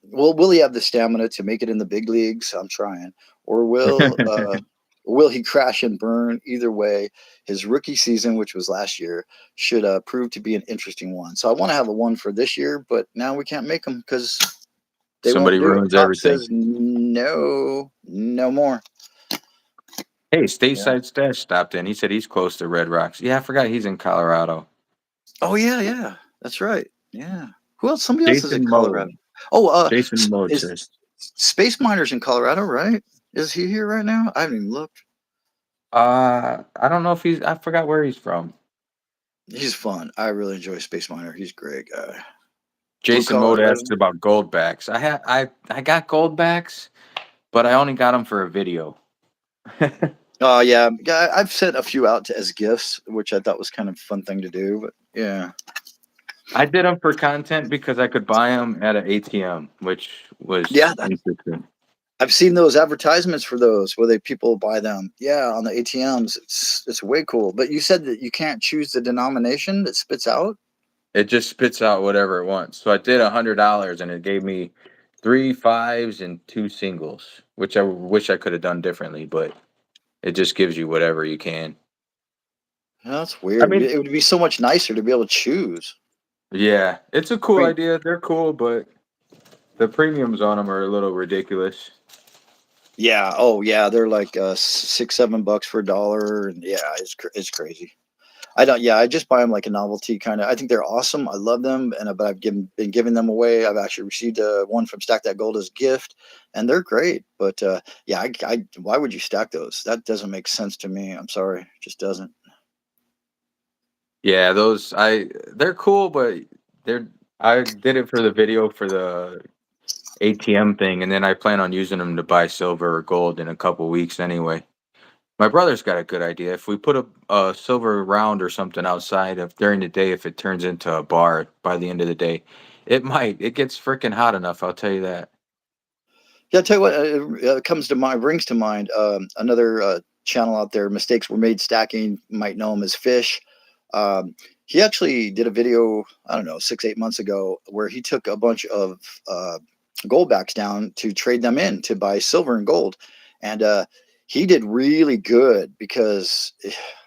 will he have the stamina to make it in the big leagues? I'm trying. Or will he crash and burn? Either way, his rookie season, which was last year, should prove to be an interesting one. So I want to have a one for this year, but now we can't make them because they Somebody won't do it. ruins Top everything. says no, no more. Hey, Yeah. Stateside Stash stopped in. He said he's close to Red Rocks. Yeah, I forgot he's in Colorado. Oh yeah, yeah. That's right. Yeah. Who else? Somebody else is in Jason Colorado. Mode. Oh, Jason Mode is says. Space Miner's in Colorado, right? Is he here right now? I haven't even looked. I don't know if he's. I forgot where he's from. He's fun. I really enjoy Space Miner. He's a great guy. Blue Jason collar, Mode right? asked about Goldbacks. I got Goldbacks, but I only got them for a video. Oh yeah, yeah. I've sent a few out as gifts, which I thought was kind of a fun thing to do. But yeah, I did them for content because I could buy them at an ATM, which was yeah. interesting. I've seen those advertisements for those where people buy them. Yeah, on the ATMs. It's way cool. But you said that you can't choose the denomination that spits out. It just spits out whatever it wants. So I did $100, and it gave me 3 5s and 2 singles, which I wish I could have done differently, but it just gives you whatever you can. That's I weird. mean, It would be so much nicer to be able to choose. yeah, it's a I cool mean, idea. They're cool, but the premiums on them are a little ridiculous. yeah. Oh yeah, they're like $6-7 for $1, and yeah, it's crazy. I don't. Yeah, I just buy them like a novelty kind of. I think they're awesome. I love them, and but I've been giving them away. I've actually received one from Stack That Gold as a gift, and they're great. But yeah, why would you stack those? That doesn't make sense to me. I'm sorry, it just doesn't. Yeah, they're cool, but they're I did it for the video for the ATM thing, and then I plan on using them to buy silver or gold in a couple weeks anyway. My brother's got a good idea. If we put a silver round or something outside of during the day, if it turns into a bar by the end of the day, it might. It gets freaking hot enough. I'll tell you that. Yeah, I'll tell you what comes to mind, brings to mind another channel out there. Mistakes were made stacking. Might know him as Fish. He actually did a video, I don't know, 6-8 months ago, where he took a bunch of gold backs down to trade them in to buy silver and gold, and he did really good because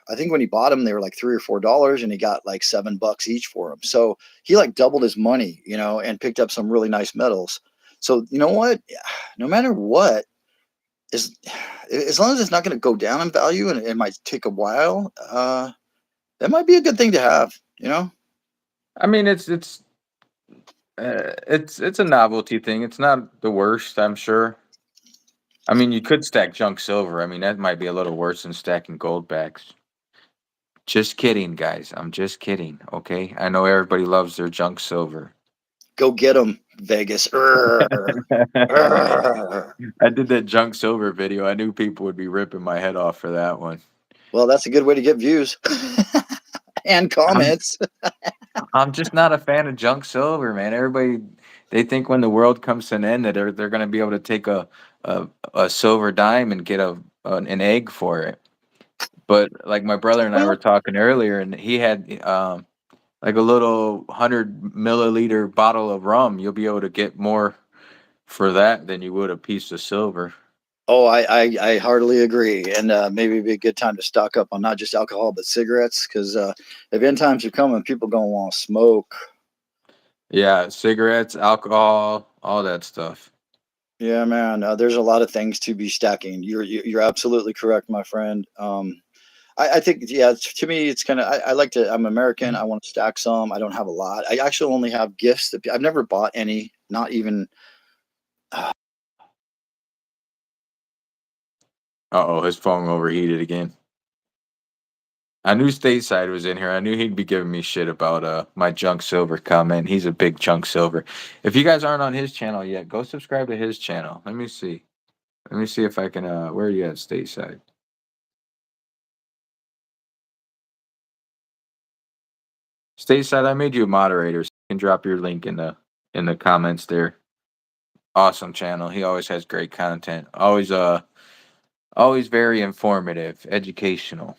I think when he bought them, they were like $3 or $4, and he got like $7 each for them. So he like doubled his money, and picked up some really nice metals. So you know what? No matter what, is as long as it's not going to go down in value and it might take a while, that might be a good thing to have. I mean, it's a novelty thing. It's not the worst, I'm sure. I mean, you could stack junk silver. I mean, that might be a little worse than stacking gold backs. Just kidding, guys. I'm just kidding. Okay. I know everybody loves their junk silver. Go get them, Vegas. Urgh, urgh. I did that junk silver video. I knew people would be ripping my head off for that one. Well, that's a good way to get views and I'm comments. I'm just not a fan of junk silver, man. Everybody, they think when the world comes to an end that they're gonna be able to take a silver dime and get an egg for it. But like my brother and I were Well, talking earlier, and he had like a little 100 milliliter bottle of rum. You'll be able to get more for that than you would a piece of silver. oh, I heartily agree, and maybe it'd be a good time to stock up on not just alcohol but cigarettes, because if end times are coming, people gonna want to smoke. Yeah, cigarettes, alcohol, all that stuff. Yeah, man. There's a lot of things to be stacking. You're absolutely correct, my friend. I think, yeah, to me, it's kind of, I like to, I'm American. I want to stack some. I don't have a lot. I actually only have gifts that I've never bought any, not even. Uh-oh, his phone overheated again. I knew Stateside was in here. I knew he'd be giving me shit about my junk silver comment. He's a big junk silver. If you guys aren't on his channel yet, go subscribe to his channel. Let me see. Let me see if I can where are you at, Stateside? Stateside, I made you a moderator, so you can drop your link in the comments there. Awesome channel. He always has great content. Always very informative, educational.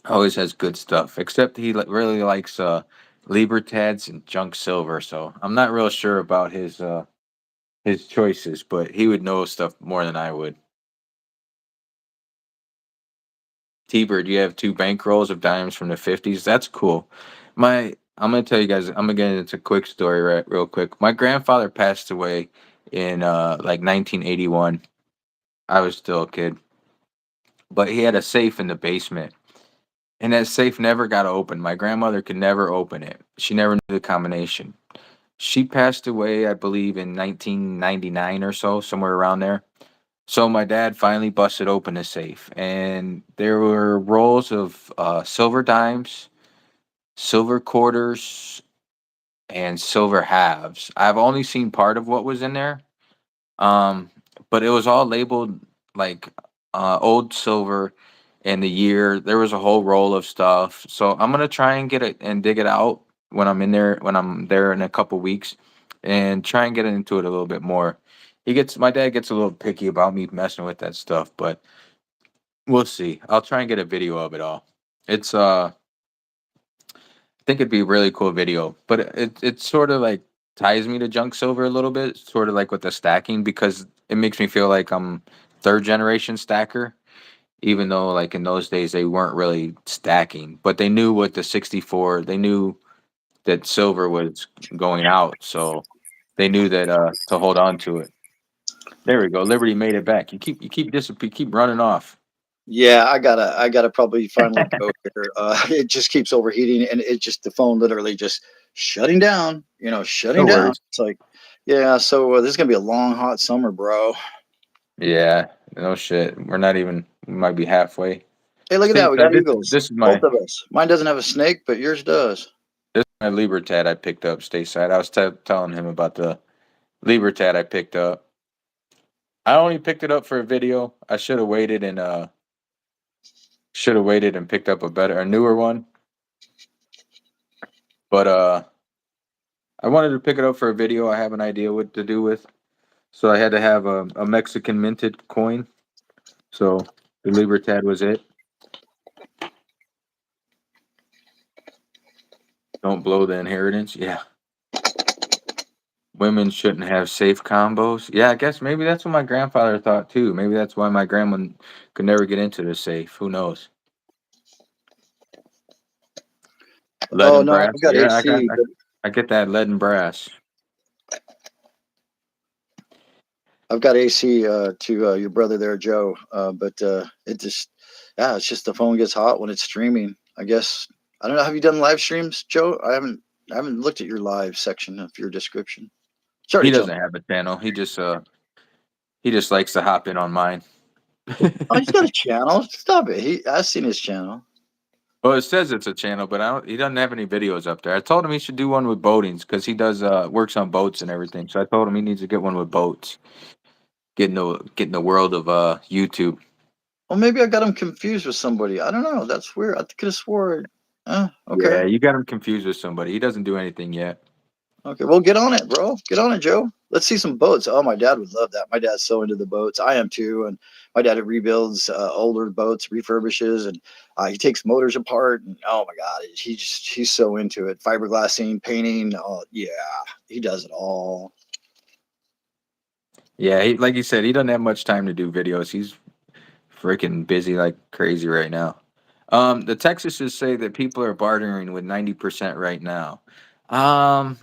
Always has good stuff. Except he really likes Libertads and junk silver, so I'm not real sure about his choices, but he would know stuff more than I would. T-Bird, you have 2 bankrolls of diamonds from the 50s. That's cool. I'm gonna tell you guys. I'm gonna get into a quick story, right, real quick. My grandfather passed away in like 1981. I was still a kid, but he had a safe in the basement, and that safe never got open. My grandmother could never open it. She never knew the combination. She passed away, I believe, in 1999 or so, somewhere around there. So my dad finally busted open the safe, and there were rolls of silver dimes, silver quarters, and silver halves. I've only seen part of what was in there, um, but it was all labeled like old silver and the year. There was a whole roll of stuff. So I'm gonna try and get it and dig it out when I'm there in a couple weeks, and try and get into it a little bit more. My dad gets a little picky about me messing with that stuff, but we'll see. I'll try and get a video of it all. It's I think it'd be a really cool video, but it sort of like ties me to junk silver a little bit, sort of like with the stacking, because it makes me feel like I'm third generation stacker, even though like in those days they weren't really stacking, but they knew what the 64, they knew that silver was going out, so they knew that to hold on to it. There we go. Liberty made it back. You keep running off. Yeah, I gotta probably finally go here. It just keeps overheating, and it just the phone literally just shutting down. Shutting No down. worries. It's like, yeah. So this is gonna be a long, hot summer, bro. Yeah, no shit. We might be halfway. Hey, look at that. We Stateside, got eagles. this is Both of us. Mine doesn't have a snake, but yours does. my Libertad I picked up stateside. I was telling him about the Libertad I picked up. I only picked it up for a video. I should have waited and picked up a newer one. But I wanted to pick it up for a video. I have an idea what to do with, so I had to have a Mexican minted coin. So the Libertad was it. Don't blow the inheritance. Yeah. Women shouldn't have safe combos. Yeah, I guess maybe that's what my grandfather thought too. Maybe that's why my grandma could never get into the safe. Who knows? Lead Oh and no, brass. I've got Yeah, AC. I get that lead and brass. I've got AC to your brother there, Joe. But it just, yeah, it's just the phone gets hot when it's streaming. I guess I don't know. Have you done live streams, Joe? I haven't looked at your live section of your description. Sorry He to jump. doesn't have a channel. He just likes to hop in on mine. Oh, he's got a channel. Stop it. I've seen his channel. Well, it says it's a channel, but I don't. He doesn't have any videos up there. I told him he should do one with boatings because he does works on boats and everything. So I told him he needs to get one with boats. Get in the world of YouTube. Well, maybe I got him confused with somebody. I don't know. That's weird. I could have swore. Okay. Yeah, you got him confused with somebody. He doesn't do anything yet. Okay. Well, get on it, bro. Get on it, Joe. Let's see some boats. Oh, my dad would love that. My dad's so into the boats. I am too. And my dad rebuilds older boats, refurbishes, and he takes motors apart. And oh my God, he's so into it. Fiberglassing, painting. Oh yeah, he does it all. Yeah, like you said, he doesn't have much time to do videos. He's freaking busy like crazy right now. The Texases say that people are bartering with 90% right now. Oh,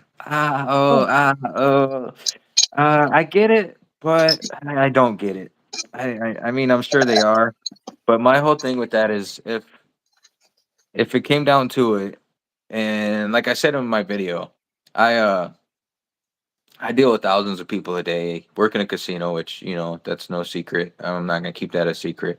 I get it, but I don't get it. I mean, I'm sure they are, but my whole thing with that is if it came down to it, and like I said in my video, I uh I deal with thousands of people a day, work in a casino, which that's no secret. I'm not gonna keep that a secret.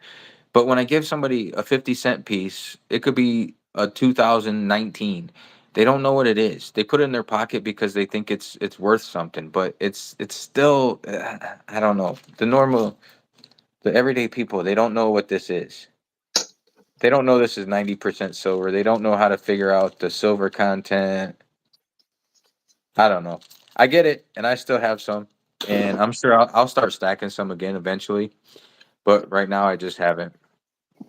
But when I give somebody a 50-cent piece, it could be a 2019. They don't know what it is. They put it in their pocket because they think it's worth something, but it's still I don't know. The everyday people, they don't know what this is. They don't know this is 90% silver. They don't know how to figure out the silver content. I don't know. I get it, and I still have some, and I'm sure I'll start stacking some again eventually. But right now, I just haven't.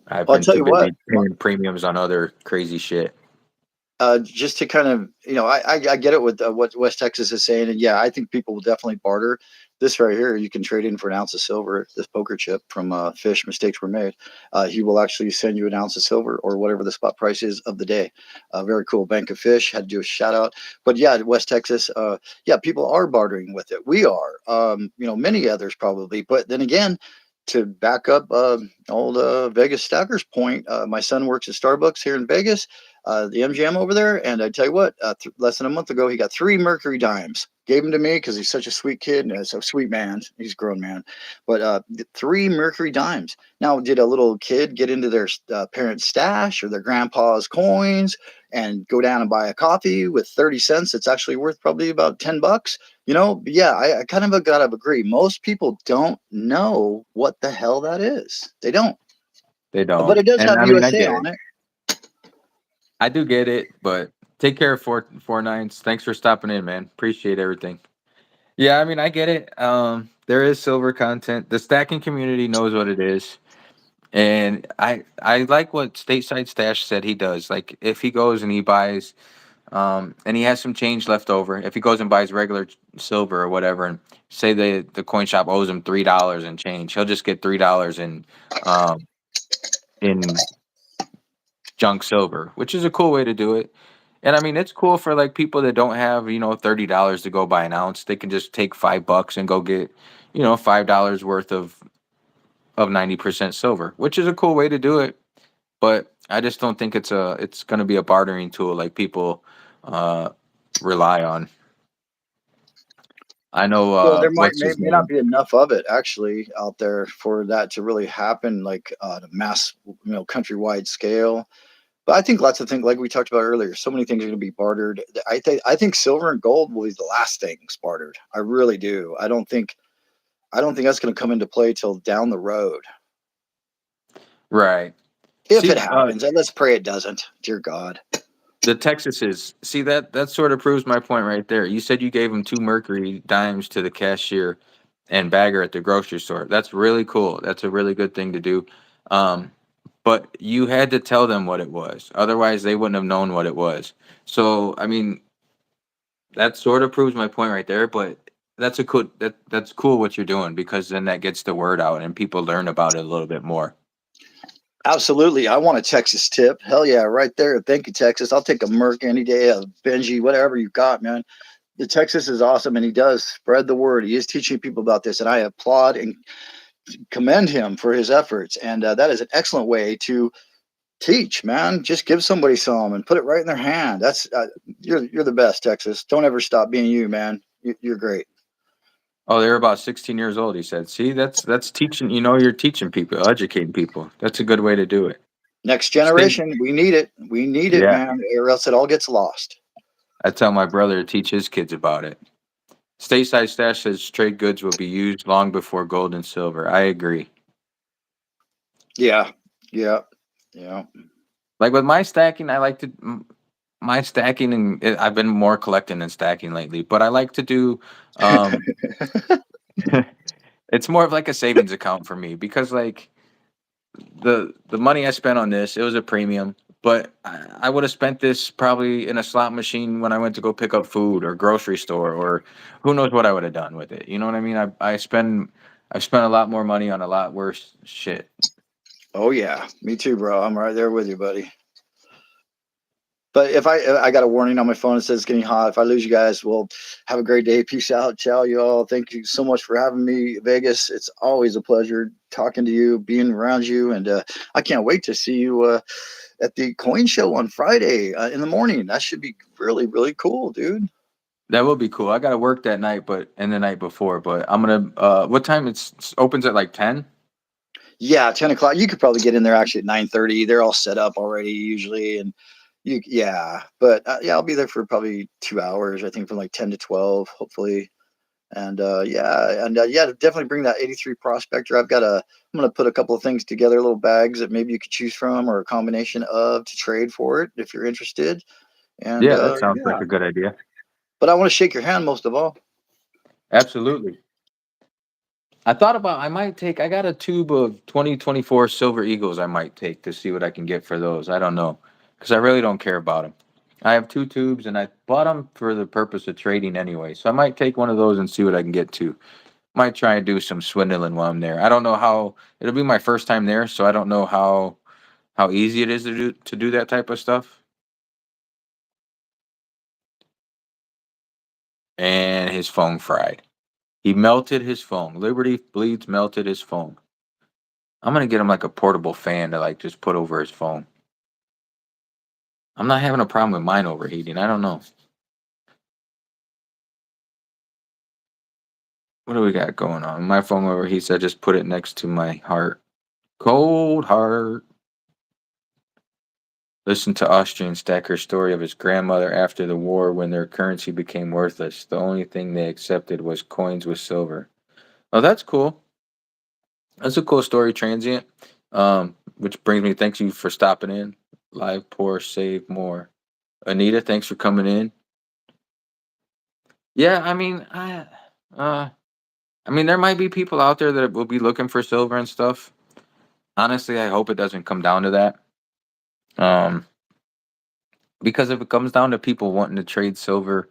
I've well, I'll been tell too you what. busy paying premiums on other crazy shit. Just to kind of, I get it with what West Texas is saying, and yeah, I think people will definitely barter. This right here, you can trade in for an ounce of silver. This poker chip from Fish Mistakes Were Made. He will actually send you an ounce of silver or whatever the spot price is of the day. Very cool. Bank of Fish had to do a shout out, but yeah, West Texas, yeah, people are bartering with it. We are, many others probably, but then again. To back up old Vegas Stacker's point, my son works at Starbucks here in Vegas, the MGM over there. And I tell you what, less than a month ago, he got 3 Mercury dimes. Gave them to me because he's such a sweet kid and a sweet man. He's a grown man, but 3 Mercury dimes. Now, did a little kid get into their parents' stash or their grandpa's coins and go down and buy a coffee with 30 cents? It's actually worth probably about $10. Yeah, I kind of got to agree. Most people don't know what the hell that is. They don't, They but don't, it does and have I mean, I USA get it. on it. I do get it, but take care of four nines. Thanks for stopping in, man. Appreciate everything. Yeah, I mean, I get it. There is silver content. The stacking community knows what it is. And I like what Stateside Stash said he does. Like if he goes and he buys and he has some change left over, if he goes and buys regular silver or whatever, and say the coin shop owes him $3 in change, he'll just get $3 in junk silver, which is a cool way to do it. And I mean, it's cool for like people that don't have, $30 to go buy an ounce. They can just take $5 and go get, $5 worth of 90% silver, which is a cool way to do it. But I just don't think it's going to be a bartering tool like people uh, rely on. I know Well, there what's may his not name. be enough of it actually out there for that to really happen, like on a mass, countrywide scale. But I think lots of things, like we talked about earlier, so many things are going to be bartered. I think silver and gold will be the last things bartered. I really do. I don't think that's going to come into play till down the road, Right. if it See, happens. And let's pray it doesn't. Dear God. the Texases. See that sort of proves my point right there. You said you gave him 2 Mercury dimes to the cashier and bagger at the grocery store. That's really cool. That's a really good thing to do. Um, but you had to tell them what it was. Otherwise, they wouldn't have known what it was. So, I mean, that sort of proves my point right there. But that's cool what you're doing because then that gets the word out and people learn about it a little bit more. Absolutely. I want a Texas tip. Hell yeah, right there. Thank you, Texas. I'll take a Merc any day, a Benji, whatever you got, man. The Texas is awesome, and he does spread the word. He is teaching people about this, and I applaud and commend him for his efforts. And that is an excellent way to teach, man. Just give somebody some and put it right in their hand. That's you're the best, Texas. Don't ever stop being you, man. You're great. Oh, they're about 16 years old, he said. See, that's teaching, you're teaching people, educating people. That's a good way to do it. Next generation, we need it. We need it, Yeah, man, or else it all gets lost. I tell my brother to teach his kids about it. Stateside Stash says trade goods will be used long before gold and silver. I agree. Yeah, yeah, yeah. Like with my stacking, I like to my stacking, and I've been more collecting than stacking lately. But I like to do. Um, it's more of like a savings account for me because like the money I spent on this, it was a premium. But I would have spent this probably in a slot machine when I went to go pick up food or grocery store or who knows what I would have done with it. You know what I mean? I spent a lot more money on a lot worse shit. Oh yeah, me too, bro. I'm right there with you, buddy. But if I got a warning on my phone that says it's getting hot. If I lose you guys, well, have a great day. Peace out. Ciao, you all. Thank you so much for having me, Vegas. It's always a pleasure talking to you, being around you, and I can't wait to see you at the coin show on Friday in the morning. That should be really, really cool, dude. That will be cool. I got to work that night, but and the night before. But I'm gonna. What time it's opens at like 10? Yeah, 10 o'clock. You could probably get in there actually at 9:30. They're all set up already usually, and yeah. But yeah, I'll be there for probably 2 hours. I think from like 10 to 12, hopefully. And yeah, definitely bring that 83 prospector. I'm gonna put a couple of things together, little bags that maybe you could choose from, or a combination of to trade for it if you're interested. And Yeah, that sounds like yeah, a good idea. but I want to shake your hand most of all. Absolutely. I thought about I might take. I got a tube of 2024 Silver Eagles. I might take to see what I can get for those. I don't know because I really don't care about them. I have two tubes and I bought them for the purpose of trading anyway. So I might take one of those and see what I can get to. Might try and do some swindling while I'm there. I don't know how. It'll be my first time there, so I don't know how easy it is to do that type of stuff. And his phone fried. He melted his phone. Liberty Bleeds melted his phone. I'm gonna get him like a portable fan to like just put over his phone. I'm not having a problem with mine overheating. I don't know. What do we got going on? My phone overheats. I just put it next to my heart. Cold heart. Listen to Austrian Stacker's story of his grandmother after the war when their currency became worthless. The only thing they accepted was coins with silver. Oh, that's cool. That's a cool story, Transient. Which brings me, thanks you for stopping in. Live Poor Save More. Anita, thanks for coming in. Yeah, uh I mean there might be people out there that will be looking for silver and stuff. Honestly, I hope it doesn't come down to that. Um because if it comes down to people wanting to trade silver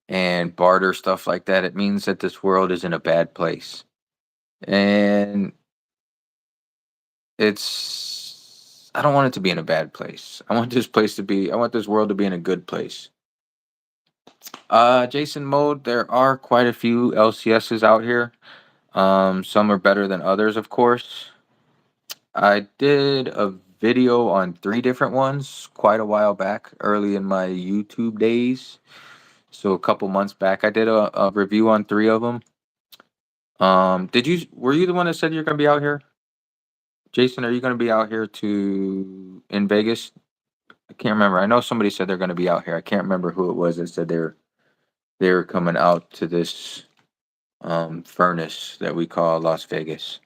and barter stuff like that, it means that this world is in a bad place. And I don't want it to be in a bad place. I want this world to be in a good place. Jason Mode, there are quite a few LCSs out here. Some are better than others, of course. I did a video on three different ones quite a while back, early in my YouTube days. So a couple months back, I did a review on three of them. Were you the one that said you're gonna be out here? Jason, are you gonna be out here in Vegas? I can't remember. I know somebody said they're gonna be out here. I can't remember who it was that said they were coming out to this furnace that we call Las Vegas.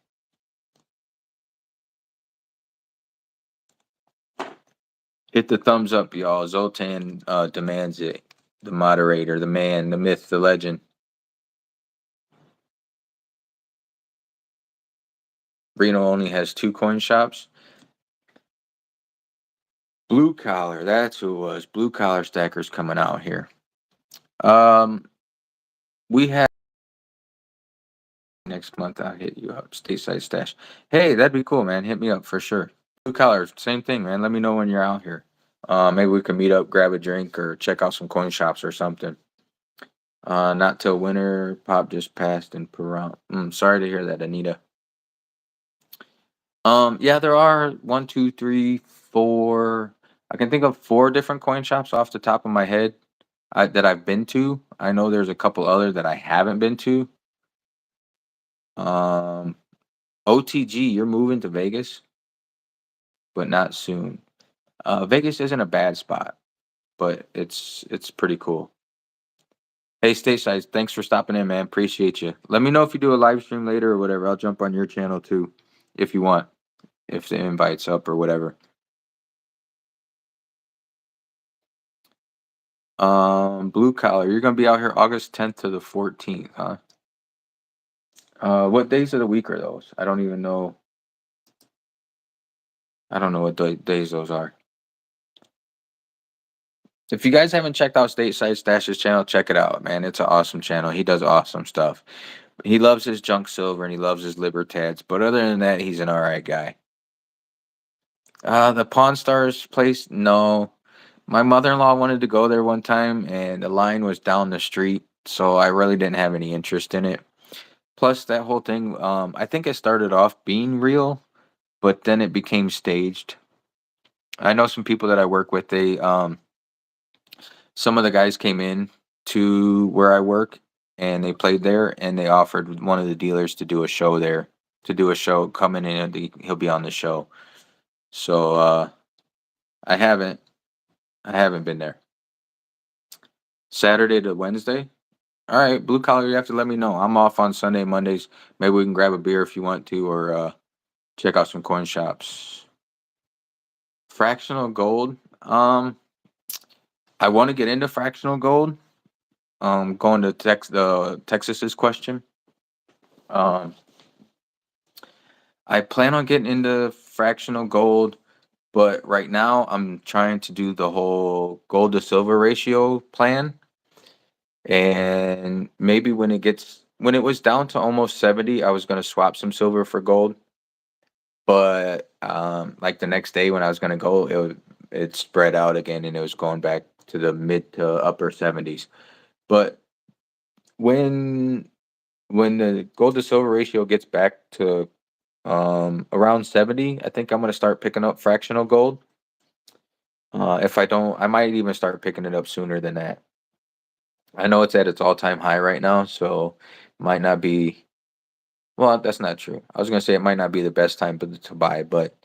Hit the thumbs up, y'all. Zoltan demands it. The moderator, the man, the myth, the legend. Reno only has 2 coin shops. Blue collar, that's who it was. Blue collar stackers coming out here. We have next month. I'll hit you up. Stateside Stash. Hey, that'd be cool, man. Hit me up for sure. Blue collar, same thing, man. Let me know when you're out here. Maybe we can meet up, grab a drink, or check out some coin shops or something. Not till winter. Pop just passed in Peru. Sorry to hear that, Anita. Yeah, there are one, two, three, four. I can think of 4 different coin shops off the top of my head that I've been to. I know there's a couple other that I haven't been to. OTG, you're moving to Vegas? but not soon. Vegas isn't a bad spot, but it's pretty cool. Hey, Stateside, thanks for stopping in, man. Appreciate you. Let me know if you do a live stream later or whatever. I'll jump on your channel too, if you want, if the invite's up or whatever. Blue collar, you're gonna be out here August 10th to the 14th, huh? What days of the week are those? I don't even know. I don't know what days those are. If you guys haven't checked out Stateside Stash's channel, check it out, man. It's an awesome channel. He does awesome stuff. He loves his junk silver and he loves his Libertads, but other than that, he's an alright guy. The Pawn Stars place, no. My mother-in-law wanted to go there one time and the line was down the street, so I really didn't have any interest in it. Plus that whole thing, I think it started off being real, but then it became staged. I know some people that I work with, some of the guys came in to where I work and they played there and they offered one of the dealers to do a show there, to do a show coming in and he'll be on the show. So I haven't been there. Saturday to Wednesday. All right, blue collar, you have to let me know. I'm off on Sunday, Mondays. Maybe we can grab a beer if you want to, or check out some coin shops. Fractional gold. I want to get into fractional gold. Going to Texas's question. I plan on getting into fractional gold, but right now I'm trying to do the whole gold to silver ratio plan. And maybe when it was down to almost 70, I was going to swap some silver for gold. But like the next day when I was going to go, it spread out again and it was going back to the mid to upper 70s. But when the gold to silver ratio gets back to around 70, I think I'm going to start picking up fractional gold. If I don't, I might even start picking it up sooner than that. I know it's at its all-time high right now, so might not be. Well, that's not true. I was gonna say it might not be the best time to buy, but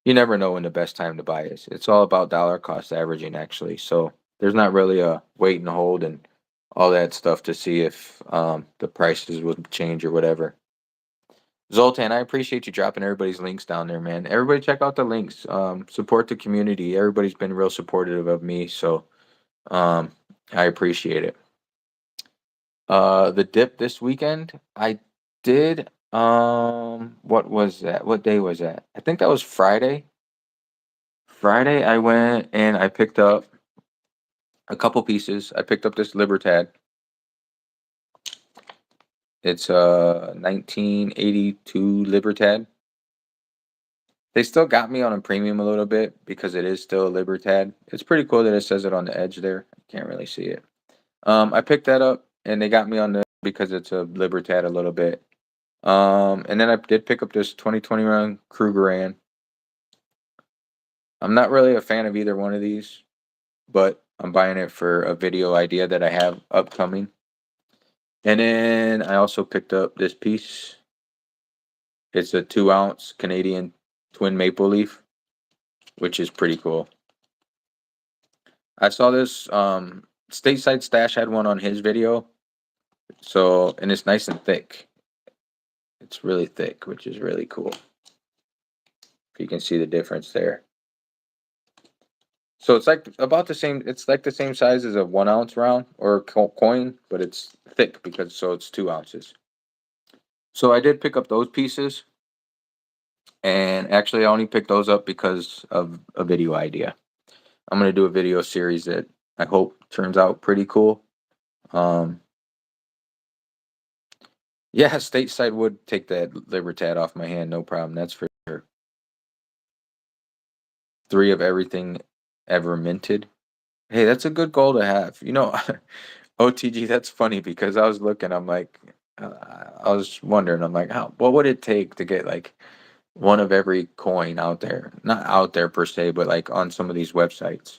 you never know when the best time to buy is. It's all about dollar cost averaging, actually. So there's not really a wait and hold and all that stuff to see if the prices would change or whatever. Zoltan, I appreciate you dropping everybody's links down there, man. Everybody check out the links. Support the community. Everybody's been real supportive of me, so I appreciate it. The dip this weekend, I did. What was that? What day was that? I think that was Friday. Friday, I went and I picked up a couple pieces. I picked up this Libertad. It's a 1982 Libertad. They still got me on a premium a little bit because it is still a Libertad. It's pretty cool that it says it on the edge there. I can't really see it. I picked that up and they got me on the because it's a Libertad a little bit. And then I did pick up this 2021 Krugerrand. I'm not really a fan of either one of these, but I'm buying it for a video idea that I have upcoming. And then I also picked up this piece. It's a 2-ounce Canadian twin maple leaf, which is pretty cool. I saw this Stateside Stash had one on his video. So, and it's nice and thick. It's really thick, which is really cool. If you can see the difference there. So it's like about the same. It's like the same size as a 1-ounce round or coin, but it's thick because it's 2 ounces. So I did pick up those pieces, and actually I only picked those up because of a video idea. I'm gonna do a video series that I hope turns out pretty cool. Yeah, Stateside would take that Libertad off my hand, no problem. That's for sure. 3 of everything ever minted. Hey, that's a good goal to have. OTG, that's funny because I was looking, I'm like, I was wondering, I'm like, what would it take to get like one of every coin out there? Not out there per se, but like on some of these websites.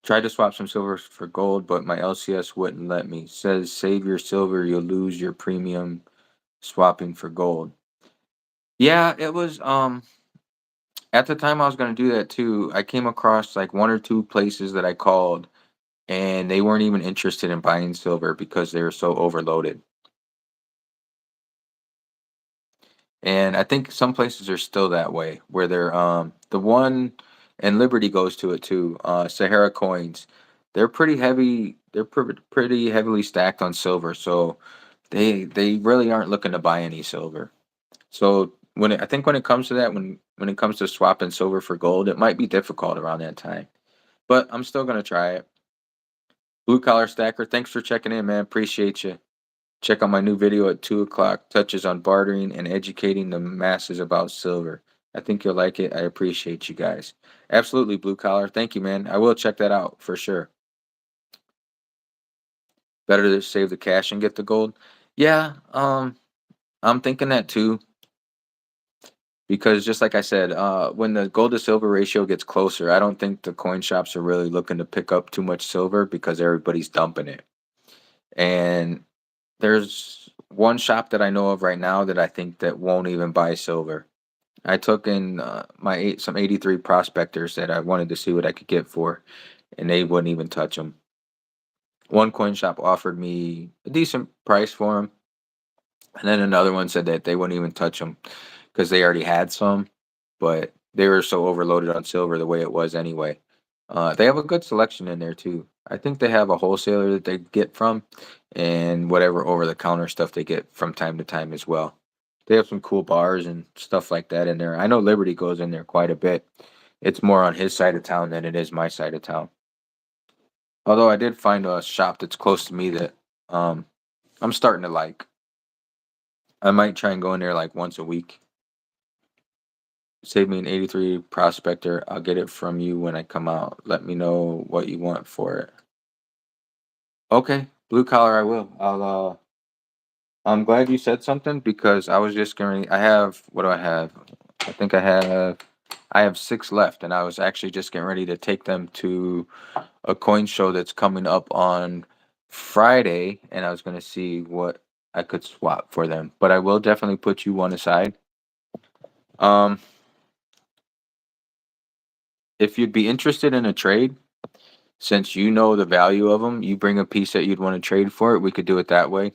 Tried to swap some silver for gold, but my LCS wouldn't let me. Says save your silver, you'll lose your premium swapping for gold. Yeah, it was At the time I was gonna do that too, I came across like one or two places that I called, and they weren't even interested in buying silver because they were so overloaded. And I think some places are still that way, where they're the one, and Liberty goes to it too. Sahara Coins, they're pretty heavy. They're pretty heavily stacked on silver, so they really aren't looking to buy any silver. So I think when it comes to that, when it comes to swapping silver for gold, it might be difficult around that time. But I'm still gonna try it. Blue collar stacker, thanks for checking in, man. Appreciate you. Check out my new video at 2 o'clock. Touches on bartering and educating the masses about silver. I think you'll like it. I appreciate you guys. Absolutely, blue collar. Thank you, man. I will check that out for sure. Better to save the cash and get the gold. Yeah, I'm thinking that too. Because just like I said, when the gold to silver ratio gets closer, I don't think the coin shops are really looking to pick up too much silver because everybody's dumping it. And there's one shop that I know of right now that I think that won't even buy silver. I took in some 83 prospectors that I wanted to see what I could get for, and they wouldn't even touch them. One coin shop offered me a decent price for them, and then another one said that they wouldn't even touch them because they already had some, but they were so overloaded on silver the way it was anyway. They have a good selection in there too. I think they have a wholesaler that they get from, and whatever over the counter stuff they get from time to time as well. They have some cool bars and stuff like that in there. I know Liberty goes in there quite a bit. It's more on his side of town than it is my side of town. Although I did find a shop that's close to me that um, I'm starting to like. I might try and go in there like once a week. Save me an 83 prospector. I'll get it from you when I come out. Let me know what you want for it. Okay, blue collar, I will. I'm glad you said something because I was just going. I have what do I have? I think I have six left, and I was actually just getting ready to take them to a coin show that's coming up on Friday, and I was going to see what I could swap for them. But I will definitely put you one aside. Um, if you'd be interested in a trade, since you know the value of them, you bring a piece that you'd want to trade for it. We could do it that way.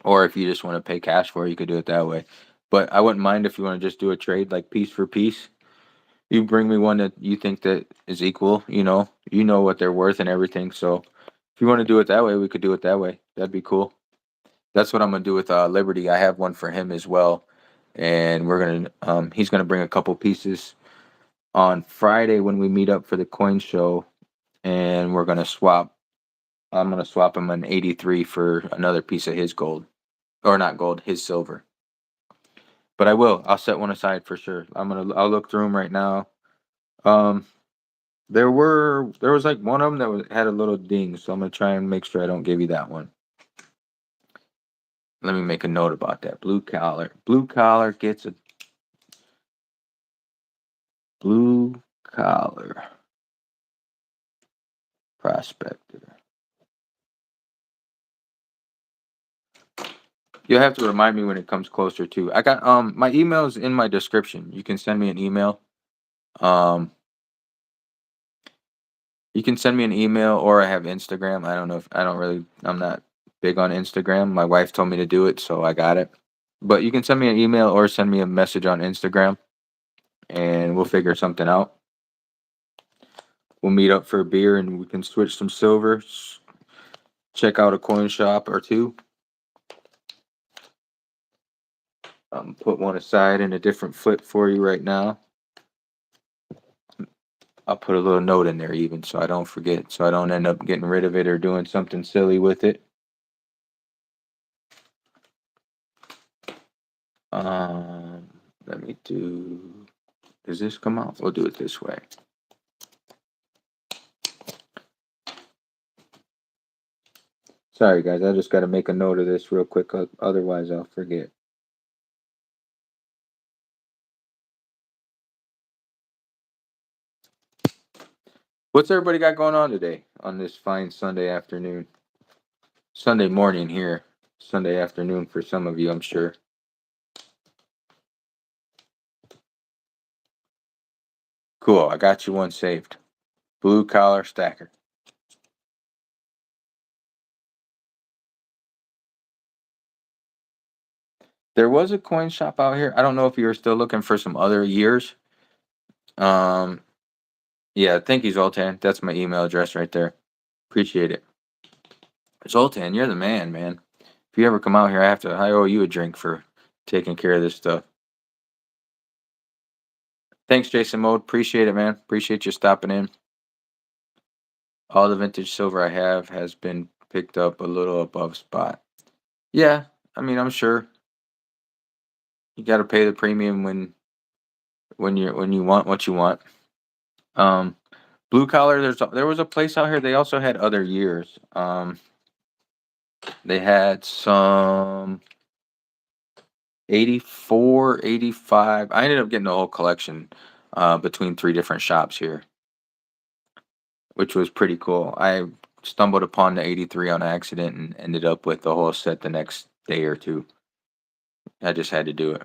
Or if you just want to pay cash for it, you could do it that way. But I wouldn't mind if you want to just do a trade like piece for piece. You bring me one that you think that is equal, you know what they're worth and everything. So if you want to do it that way, we could do it that way. That'd be cool. That's what I'm gonna do with Liberty. I have one for him as well. And he's gonna bring a couple pieces on Friday when we meet up for the coin show, and we're gonna swap. I'm gonna swap him an 83 for another piece of his gold, or not gold, his silver. But I will. I'll set one aside for sure. I'll look through them right now. Um, there was like one of them that had a little ding, so I'm gonna try and make sure I don't give you that one. Let me make a note about that. Blue collar gets a blue collar prospector. You'll have to remind me when it comes closer to. I got my email's in my description. You can send me an email. Um, you can send me an email, or I have Instagram. I don't know if I don't really. I'm not big on Instagram. My wife told me to do it, so I got it. But you can send me an email or send me a message on Instagram, and we'll figure something out. We'll meet up for a beer, and we can switch some silver. Check out a coin shop or two. Put one aside in a different flip for you right now. I'll put a little note in there even so I don't forget, so I don't end up getting rid of it or doing something silly with it. Um, let me do. Does this come out? We'll do it this way. Sorry, guys. I just got to make a note of this real quick. Otherwise, I'll forget. What's everybody got going on today on this fine Sunday afternoon? Sunday morning here. Sunday afternoon for some of you, I'm sure. Cool. I got you one saved. Blue collar stacker. There was a coin shop out here. I don't know if you're still looking for some other years. Um, yeah, thank you, Zoltan. That's my email address right there. Appreciate it. Zoltan, you're the man, man. If you ever come out here, I owe you a drink for taking care of this stuff. Thanks, Jason Mode. Appreciate it, man. Appreciate you stopping in. All the vintage silver I have has been picked up a little above spot. Yeah, I mean, I'm sure you got to pay the premium when you want what you want. Um, blue collar. There was a place out here. They also had other years. They had some 84, 85. I ended up getting the whole collection between three different shops here, which was pretty cool. I stumbled upon the 83 on accident and ended up with the whole set the next day or two. I just had to do it.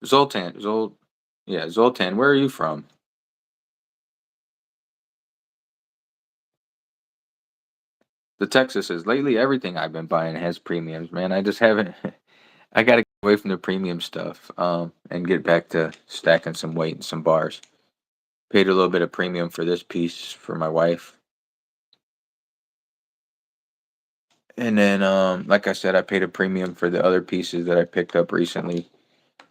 Zoltan, where are you from? The Texas is lately everything I've been buying has premiums, man. I just haven't I gotta get away from the premium stuff, and get back to stacking some weight and some bars. Paid a little bit of premium for this piece for my wife. And then, like I said, I paid a premium for the other pieces that I picked up recently.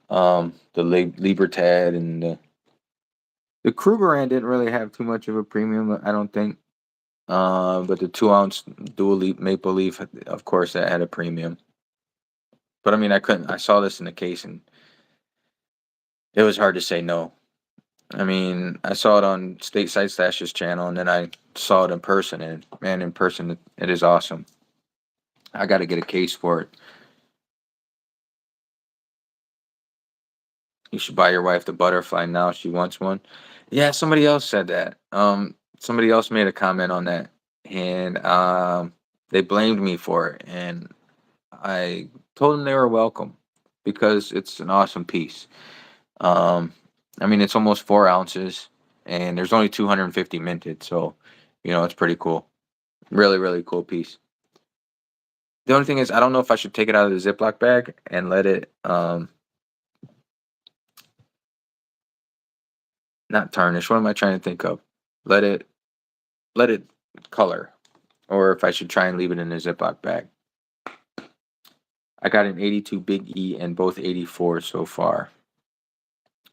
The Libertad and the Krugerrand didn't really have too much of a premium, I don't think. But the 2 ounce dual leaf maple leaf, of course, that had a premium. But I mean, I couldn't. I saw this in the case, and it was hard to say no. I mean, I saw it on Stateside Stash's channel, and then I saw it in person, and man, in person, it is awesome. I got to get a case for it. You should buy your wife the butterfly now. She wants one. Yeah, somebody else said that. Somebody else made a comment on that, and they blamed me for it, and I told them they were welcome because it's an awesome piece. Um, I mean, it's almost 4 ounces, and there's only 250 minted, so it's pretty cool. Really, really cool piece. The only thing is, I don't know if I should take it out of the Ziploc bag and let it not tarnish. What am I trying to think of? Let it let it color, or if I should try and leave it in a Ziploc bag. I got an 82 Big E and both 84 so far.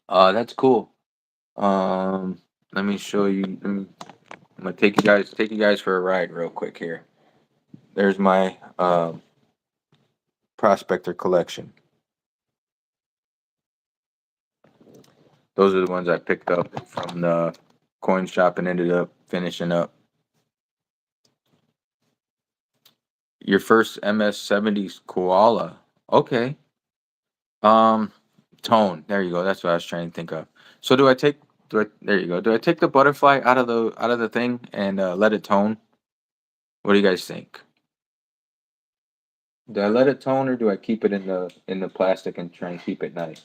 That's cool. Let me show you. I'm gonna take you guys for a ride real quick here. There's my prospector collection. Those are the ones I picked up from the coin shop and ended up finishing up. Your first MS-70s koala. Okay. Um, tone. There you go. That's what I was trying to think of. So there you go. Do I take the butterfly out of the thing and let it tone? What do you guys think? Do I let it tone or do I keep it in the plastic and try and keep it nice?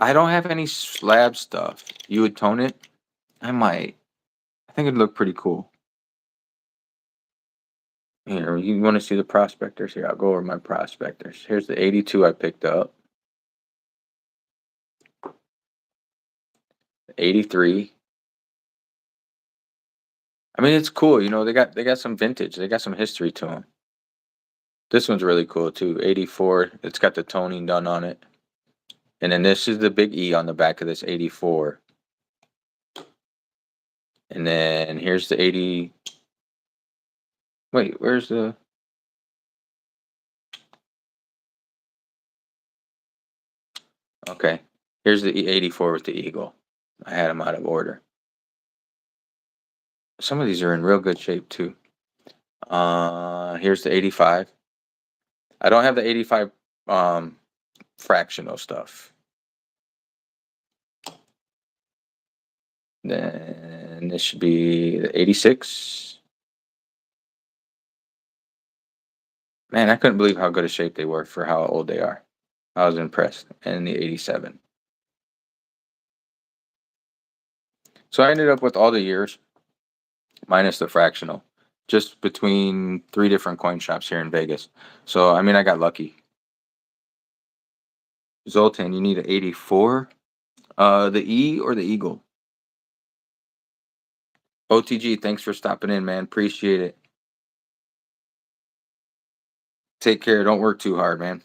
I don't have any slab stuff. You would tone it? I might. I think it'd look pretty cool. Here, you want to see the prospectors? Here, I'll go over my prospectors. Here's the 82 I picked up. 83. I mean, it's cool. They got some vintage. They got some history to them. This one's really cool too. 84. It's got the toning done on it. And then this is the big E on the back of this 84. And then here's the 80. Wait, where's the? Okay. Here's the 84 with the eagle. I had them out of order. Some of these are in real good shape too. Here's the 85. I don't have the 85 fractional stuff. Then this should be the 86. Man, I couldn't believe how good a shape they were for how old they are. I was impressed. And the 87. So I ended up with all the years minus the fractional, just between three different coin shops here in Vegas. So I mean, I got lucky. Zoltan, you need an 84. The E or the Eagle? OTG, thanks for stopping in, man. Appreciate it. Take care. Don't work too hard, man.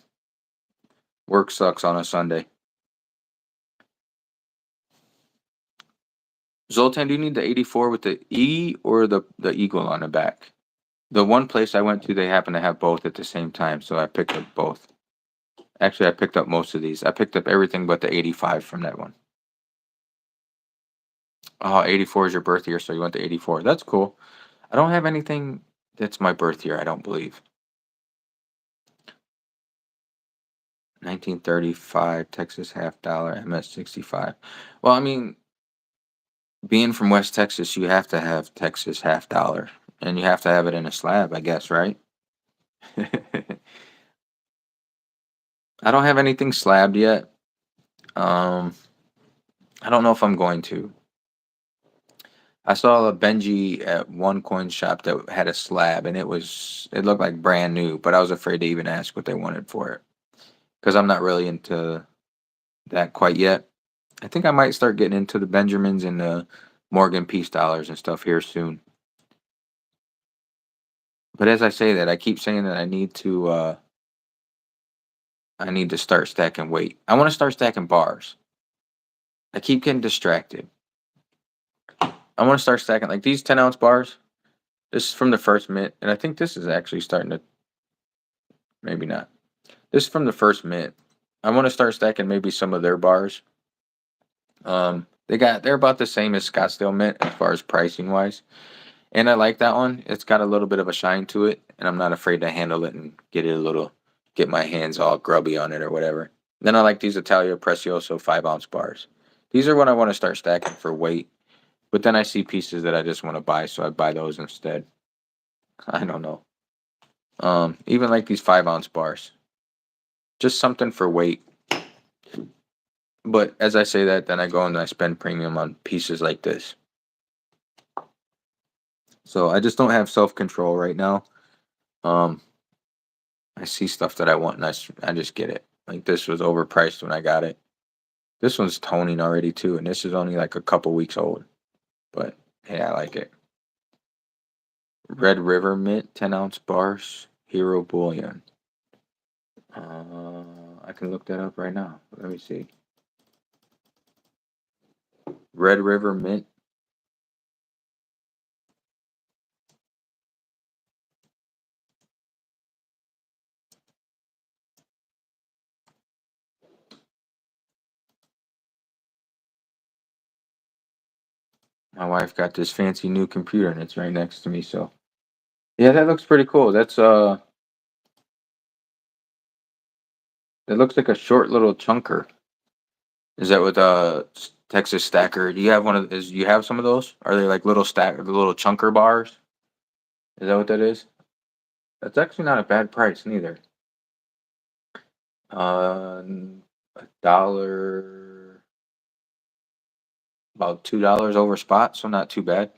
Work sucks on a Sunday. Zoltan, do you need the 84 with the E or the Eagle on the back? The one place I went to, they happen to have both at the same time, so I picked up both. Actually, I picked up most of these. I picked up everything but the 85 from that one. Oh, 84 is your birth year, so you went to 84. That's cool. I don't have anything that's my birth year, I don't believe. 1935 Texas half dollar MS65. Well, I mean, being from West Texas, you have to have Texas half dollar, and you have to have it in a slab, I guess, right? I don't have anything slabbed yet. I don't know if I'm going to. I saw a Benji at one coin shop that had a slab, and it looked like brand new, but I was afraid to even ask what they wanted for it because I'm not really into that quite yet. I think I might start getting into the Benjamins and the Morgan Peace dollars and stuff here soon. But as I say that, I keep saying that I need to start stacking weight. I want to start stacking bars. I keep getting distracted. I want to start stacking like these 10-ounce bars. This is from the first mint, and I think this is actually starting to, maybe not. This is from the first mint. I want to start stacking maybe some of their bars. They're about the same as Scottsdale Mint as far as pricing wise. And I like that one. It's got a little bit of a shine to it, and I'm not afraid to handle it and get my hands all grubby on it or whatever. Then I like these Italia Precioso 5-ounce bars. These are what I want to start stacking for weight. But then I see pieces that I just want to buy, so I buy those instead. I don't know. Even like these 5-ounce bars. Just something for weight. But as I say that, then I go and I spend premium on pieces like this. So I just don't have self-control right now. I see stuff that I want and I just get it. Like this was overpriced when I got it. This one's toning already too, and this is only like a couple weeks old. But hey, I like it. Red River Mint 10-ounce bars, Hero Bullion. I can look that up right now. Let me see. Red River Mint. My wife got this fancy new computer and it's right next to me, so yeah, that looks pretty cool. It looks like a short little chunker. Is that what Texas Stacker? Do you have you have some of those? Are they like little chunker bars? Is that what that is? That's actually not a bad price neither. $1, about $2 over spot, so not too bad.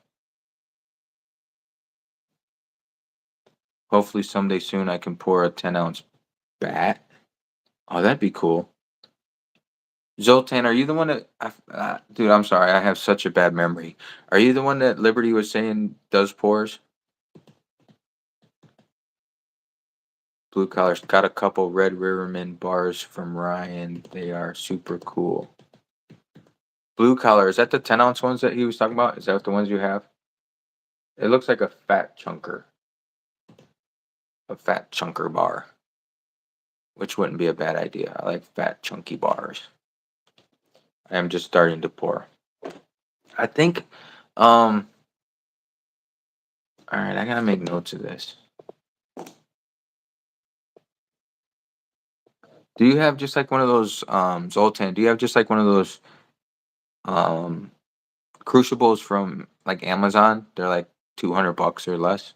Hopefully someday soon I can pour a 10-ounce bat. Oh, that'd be cool. Zoltan, are you the one that, dude? I'm sorry, I have such a bad memory. Are you the one that Liberty was saying does pours? Blue collars got a couple Red Riverman bars from Ryan. They are super cool. Blue collar, is that the 10-ounce ones that he was talking about? Is that the ones you have? It looks like a fat chunker. A fat chunker bar. Which wouldn't be a bad idea. I like fat chunky bars. I am just starting to pour. I think all right, I gotta make notes of this. Do you have just like one of those Zoltan, do you have just like one of those crucibles from like Amazon. They're like $200 or less.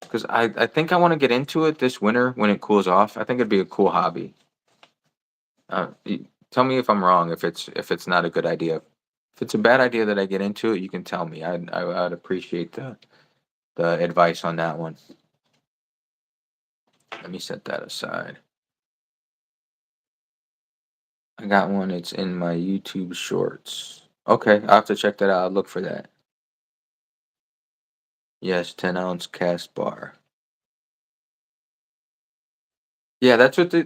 Because I think I want to get into it this winter when it cools off. I think it'd be a cool hobby. Tell me if I'm wrong. If it's not a good idea. If it's a bad idea that I get into it, you can tell me. I'd appreciate the advice on that one. Let me set that aside. I got one. It's in my YouTube shorts. Okay, I'll have to check that out. I'll look for that. Yes, 10-ounce cast bar. Yeah, that's what this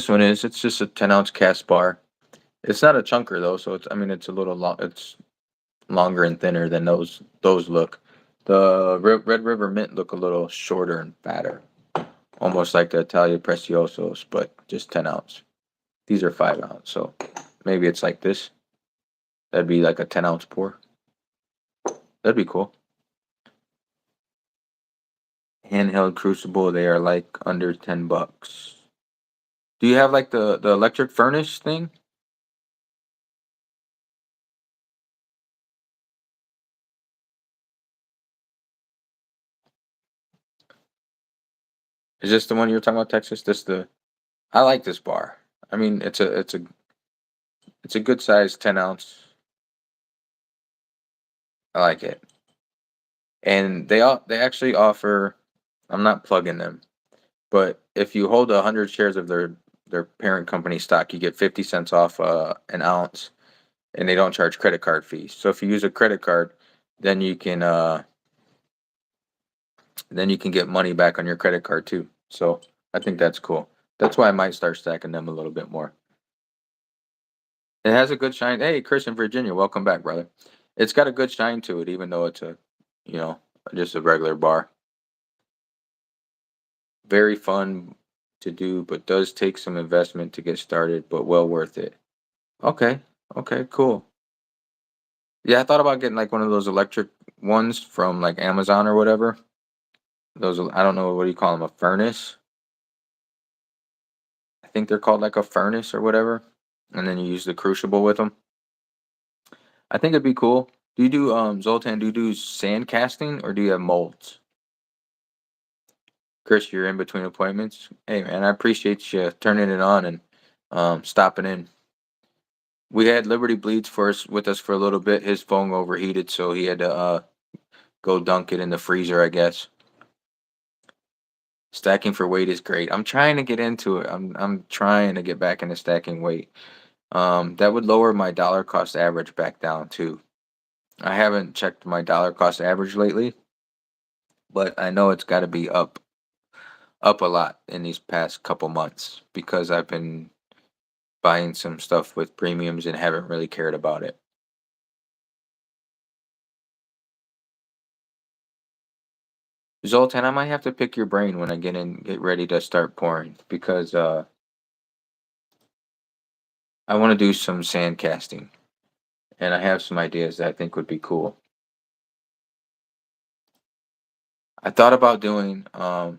one is. It's just a 10-ounce cast bar. It's not a chunker though, so it's I mean it's a little long. It's longer and thinner than those look. The Red River Mint look a little shorter and fatter, almost like the Italia Preciosos, but just 10-ounce. These are 5-ounce, so maybe it's like this. That'd be like a 10-ounce pour. That'd be cool. Handheld crucible, they are like under $10. Do you have like the electric furnace thing? Is this the one you were talking about, Texas? This the I like this bar. I mean, it's a good size 10-ounce. I like it, and they actually offer. I'm not plugging them, but if you hold 100 shares of their parent company stock, you get 50 cents off an ounce, and they don't charge credit card fees. So if you use a credit card, then you can uh, then you can get money back on your credit card too. So I think that's cool. That's why I might start stacking them a little bit more. It has a good shine. Hey, Chris in Virginia, welcome back, brother. It's got a good shine to it, even though it's you know, just a regular bar. Very fun to do, but does take some investment to get started, but well worth it. Okay, okay, cool. Yeah, I thought about getting like one of those electric ones from like Amazon or whatever. Those I don't know what do you call them, a furnace? I think they're called like a furnace or whatever. And then you use the crucible with them. I think it'd be cool. Do you do Zoltan? Do you do sand casting or do you have molds? Chris, you're in between appointments. Hey man, I appreciate you turning it on and stopping in. We had Liberty Bleeds for us with us for a little bit. His phone overheated, so he had to go dunk it in the freezer, I guess. Stacking for weight is great. I'm trying to get into it. I'm trying to get back into stacking weight. That would lower my dollar cost average back down too. I haven't checked my dollar cost average lately, but I know it's got to be up a lot in these past couple months because I've been buying some stuff with premiums and haven't really cared about it. Zoltan, I might have to pick your brain when I get ready to start pouring because I want to do some sand casting and I have some ideas that I think would be cool. I thought about doing and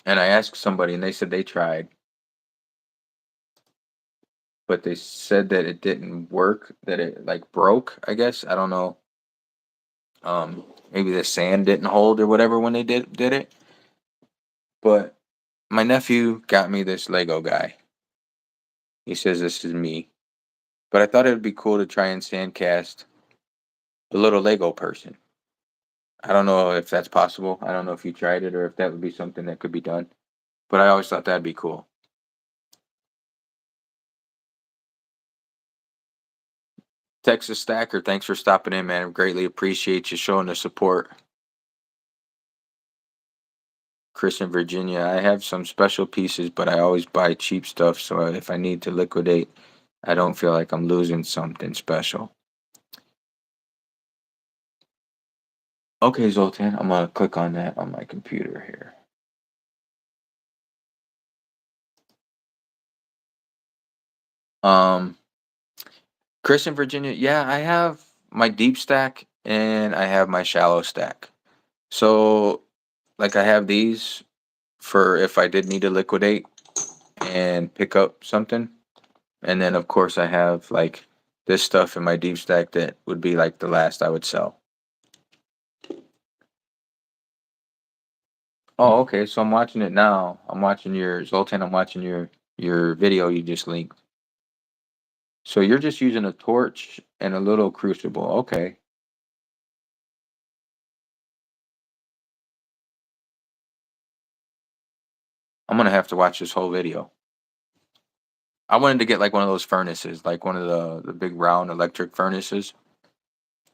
I asked somebody and they said they tried, but they said that it didn't work, that it like broke, I guess. I don't know. Maybe the sand didn't hold or whatever when they did it. But my nephew got me this Lego guy. He says this is me. But I thought it would be cool to try and sandcast a little Lego person. I don't know if that's possible. I don't know if you tried it or if that would be something that could be done. But I always thought that'd be cool. Texas Stacker, thanks for stopping in, man. Greatly appreciate you showing the support. Chris in Virginia, I have some special pieces, but I always buy cheap stuff. So if I need to liquidate, I don't feel like I'm losing something special. Okay, Zoltan, I'm gonna click on that on my computer here. Um, Chris in Virginia, yeah, I have my deep stack and I have my shallow stack. So, like, I have these for if I did need to liquidate and pick up something. And then of course I have like this stuff in my deep stack that would be like the last I would sell. Oh, okay. So I'm watching it now. I'm watching your Zoltan. I'm watching your video you just linked. So you're just using a torch and a little crucible. Okay. I'm gonna have to watch this whole video. I wanted to get like one of those furnaces, like one of the big round electric furnaces,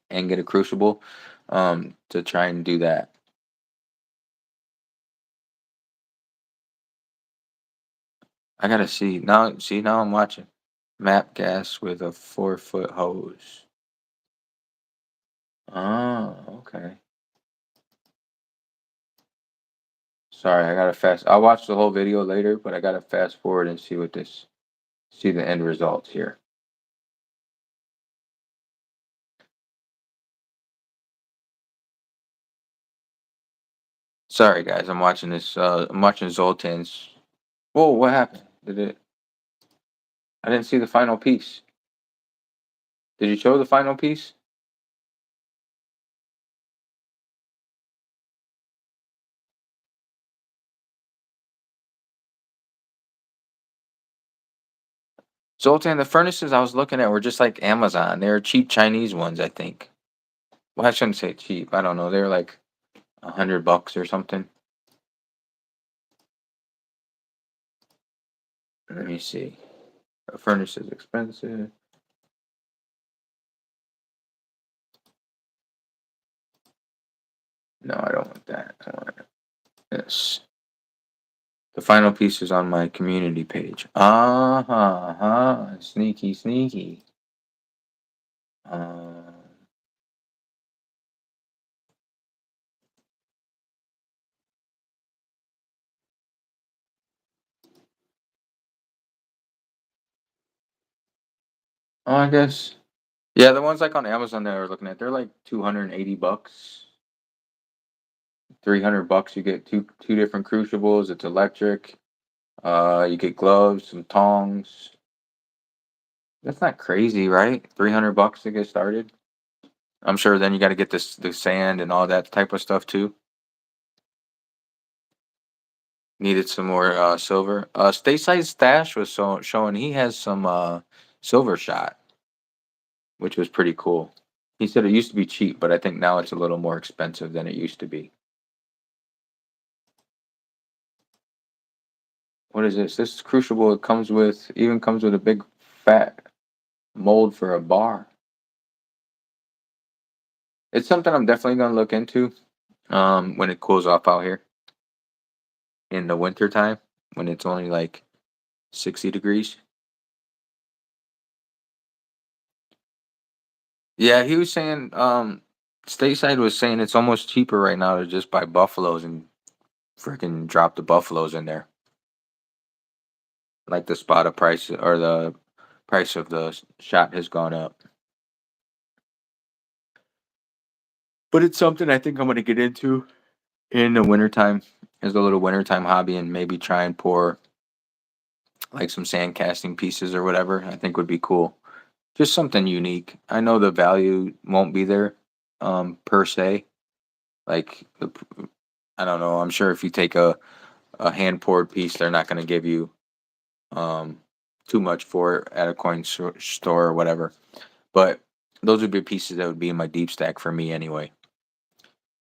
and get a crucible, to try and do that. I gotta see now. See now I'm watching map gas with a 4 foot hose. Oh, okay. Sorry, I gotta fast. I'll watch the whole video later, but I gotta fast forward and see what this, see the end results here. Sorry guys, I'm watching this. I'm watching Zoltan's. Whoa, what happened? Did it? I didn't see the final piece. Did you show the final piece? Zoltan, the furnaces I was looking at were just like Amazon. They were cheap Chinese ones, I think. Well, I shouldn't say cheap. I don't know. They're like $100 or something. Let me see. A furnace is expensive. No, I don't want that. I want this. The final piece is on my community page. Sneaky, sneaky. Uh, oh, I guess. Yeah, the ones like on Amazon that I was looking at, they're like $280, $300. You get two different crucibles. It's electric. You get gloves, some tongs. That's not crazy, right? $300 to get started. I'm sure then you got to get this the sand and all that type of stuff too. Needed some more silver. Stateside Stash was showing he has some silver shot, which was pretty cool. He said it used to be cheap, but I think now it's a little more expensive than it used to be. What is this? This is Crucible. It comes with, even comes with a big fat mold for a bar. It's something I'm definitely gonna look into when it cools off out here in the winter time when it's only like 60 degrees. Yeah, he was saying Stateside was saying it's almost cheaper right now to just buy buffaloes and freaking drop the buffaloes in there. Like the spot of price or the price of the shot has gone up. But it's something I think I'm gonna get into in the wintertime as a little wintertime hobby and maybe try and pour like some sand casting pieces or whatever. I think would be cool. Just something unique. I know the value won't be there per se. Like I don't know. I'm sure if you take a hand poured piece, they're not going to give you um, too much for it at a store or whatever. But those would be pieces that would be in my deep stack for me anyway.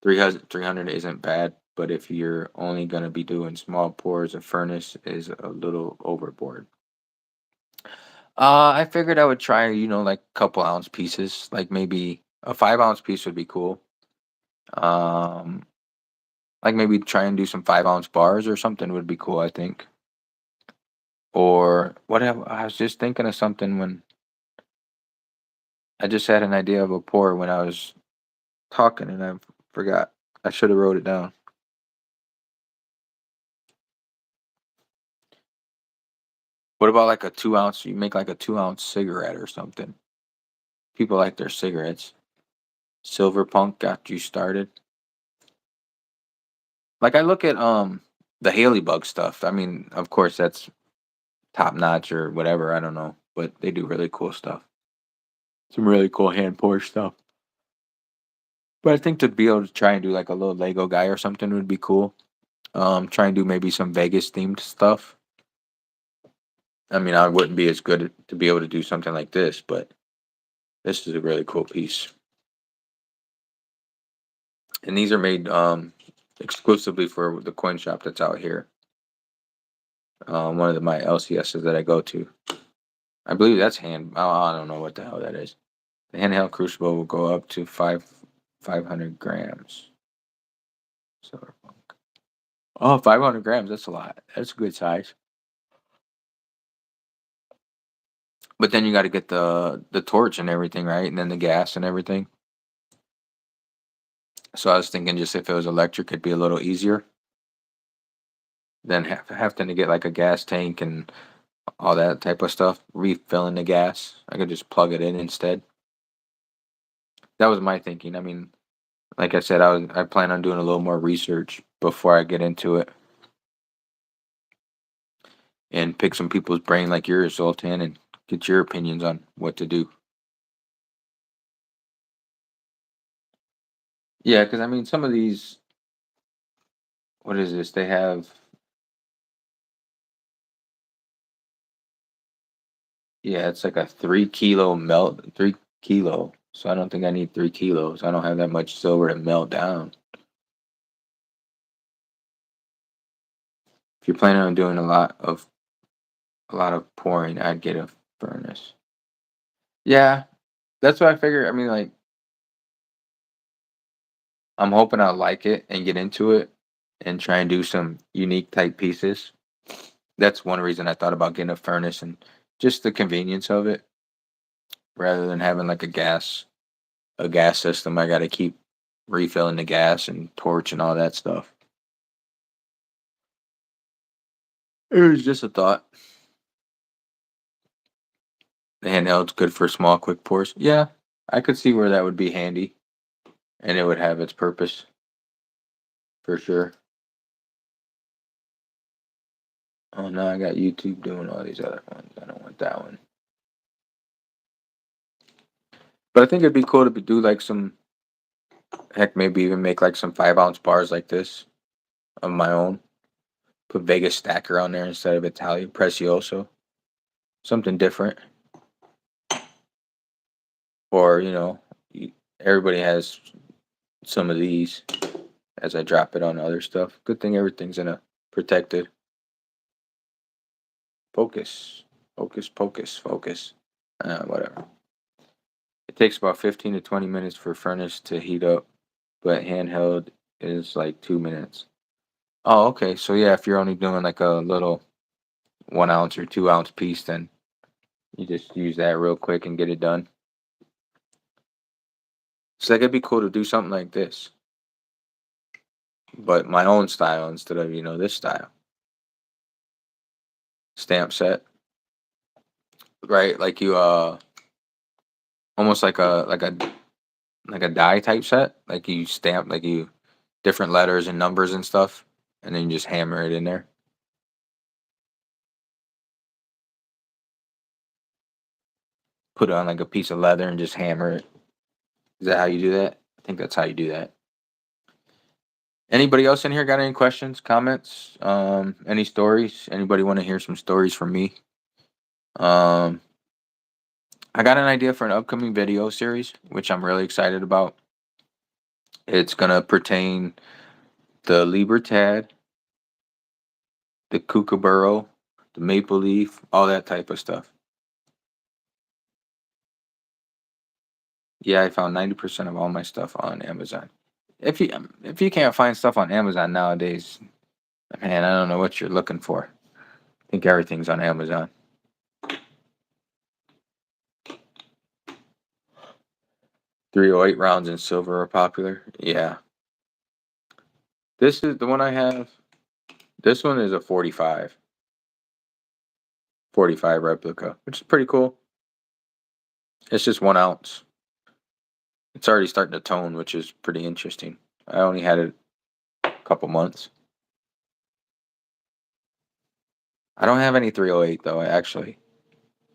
300 isn't bad, but if you're only going to be doing small pours, a furnace is a little overboard. I figured I would try, like a couple ounce pieces, like maybe a 5 ounce piece would be cool. Um, like maybe try and do some 5 ounce bars or something would be cool, I think. Or whatever. I was just thinking of something when I just had an idea of a pour when I was talking and I forgot. I should have wrote it down. What about like a 2 ounce? You make like a 2 ounce cigarette or something. People like their cigarettes. Silver Punk got you started. Like I look at the Haley Bug stuff. I mean, of course that's top notch or whatever. I don't know, but they do really cool stuff. Some really cool hand pour stuff. But I think to be able to try and do like a little Lego guy or something would be cool. Try and do maybe some Vegas themed stuff. I mean, I wouldn't be as good to be able to do something like this, but this is a really cool piece. And these are made exclusively for the coin shop that's out here. One of my LCSs that I go to. I believe that's hand. Oh, I don't know what the hell that is. The handheld crucible will go up to 500 grams. So, oh, 500 grams. That's a lot. That's a good size. But then you got to get the torch and everything, right? And then the gas and everything. So I was thinking just if it was electric, it'd be a little easier than having to get like a gas tank and all that type of stuff, refilling the gas. I could just plug it in instead. That was my thinking. I mean, like I said, I plan on doing a little more research before I get into it and pick some people's brain like yours, Sultan, and get your opinions on what to do. Yeah, because I mean, some of these, what is this? They have, yeah, it's like a 3 kilo melt, 3 kilo. So I don't think I need 3 kilos. I don't have that much silver to melt down. If you're planning on doing a lot of pouring, I'd get a furnace. Yeah, that's what I figure. I mean, like, I'm hoping I'll like it and get into it and try and do some unique type pieces. That's one reason I thought about getting a furnace and just the convenience of it rather than having like a gas system. I got to keep refilling the gas and torch and all that stuff. It was just a thought. The handheld's good for small, quick pours. Yeah, I could see where that would be handy and it would have its purpose for sure. Oh no, I got YouTube doing all these other ones. I don't want that one. But I think it'd be cool to do like some, heck, maybe even make like some 5 ounce bars like this of my own. Put Vegas Stacker on there instead of Italian Precioso. Something different. Or, everybody has some of these as I drop it on other stuff. Good thing everything's in a protected focus. Focus, focus, focus. Whatever. It takes about 15 to 20 minutes for furnace to heat up, but handheld is like 2 minutes. Oh, okay. So yeah, if you're only doing like a little 1 ounce or 2 ounce piece, then you just use that real quick and get it done. So that could be cool to do something like this, but my own style instead of this style stamp set, right? Like you almost like a die type set, like you stamp like you different letters and numbers and stuff, and then you just hammer it in there. Put it on like a piece of leather and just hammer it. Is that how you do that? I think that's how you do that. Anybody else in here got any questions, comments, any stories? Anybody want to hear some stories from me? Um, I got an idea for an upcoming video series, which I'm really excited about. It's gonna pertain the Libertad, the Kookaburra, the Maple Leaf, all that type of stuff. Yeah, I found 90% of all my stuff on Amazon. If you can't find stuff on Amazon nowadays, man, I don't know what you're looking for. I think everything's on Amazon. 308 rounds in silver are popular. Yeah. This is the one I have. This one is a 45 replica, which is pretty cool. It's just 1 ounce. It's already starting to tone, which is pretty interesting. I only had it a couple months. I don't have any 308 though, actually.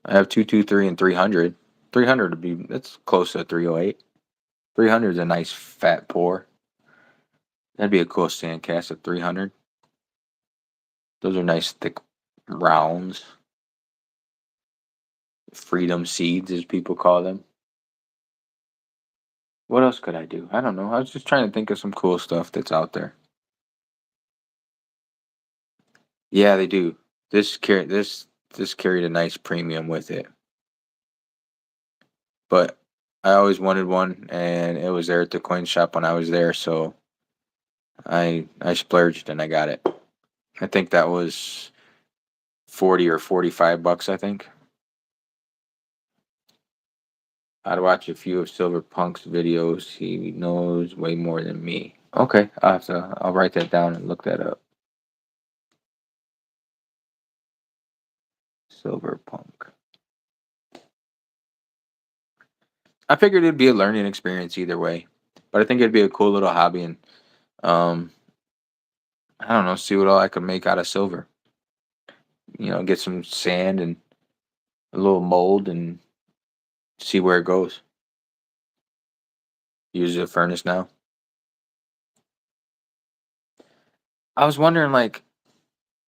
I have 223 and 300. 300 would be, that's close to 308. 300 is a nice fat pour. That'd be a cool sand cast at 300. Those are nice thick rounds. Freedom seeds, as people call them. What else could I do? I don't know. I was just trying to think of some cool stuff that's out there. Yeah, they do. This carried a nice premium with it. But I always wanted one, and it was there at the coin shop when I was there, so I splurged and I got it. I think that was 40 or $45, I think. I'd watch a few of Silver Punk's videos. He knows way more than me. Okay, I'll write that down and look that up. Silver Punk. I figured it'd be a learning experience either way, but I think it'd be a cool little hobby, and um, I don't know, see what all I could make out of silver. Get some sand and a little mold and see where it goes. Use a furnace now. I was wondering, like,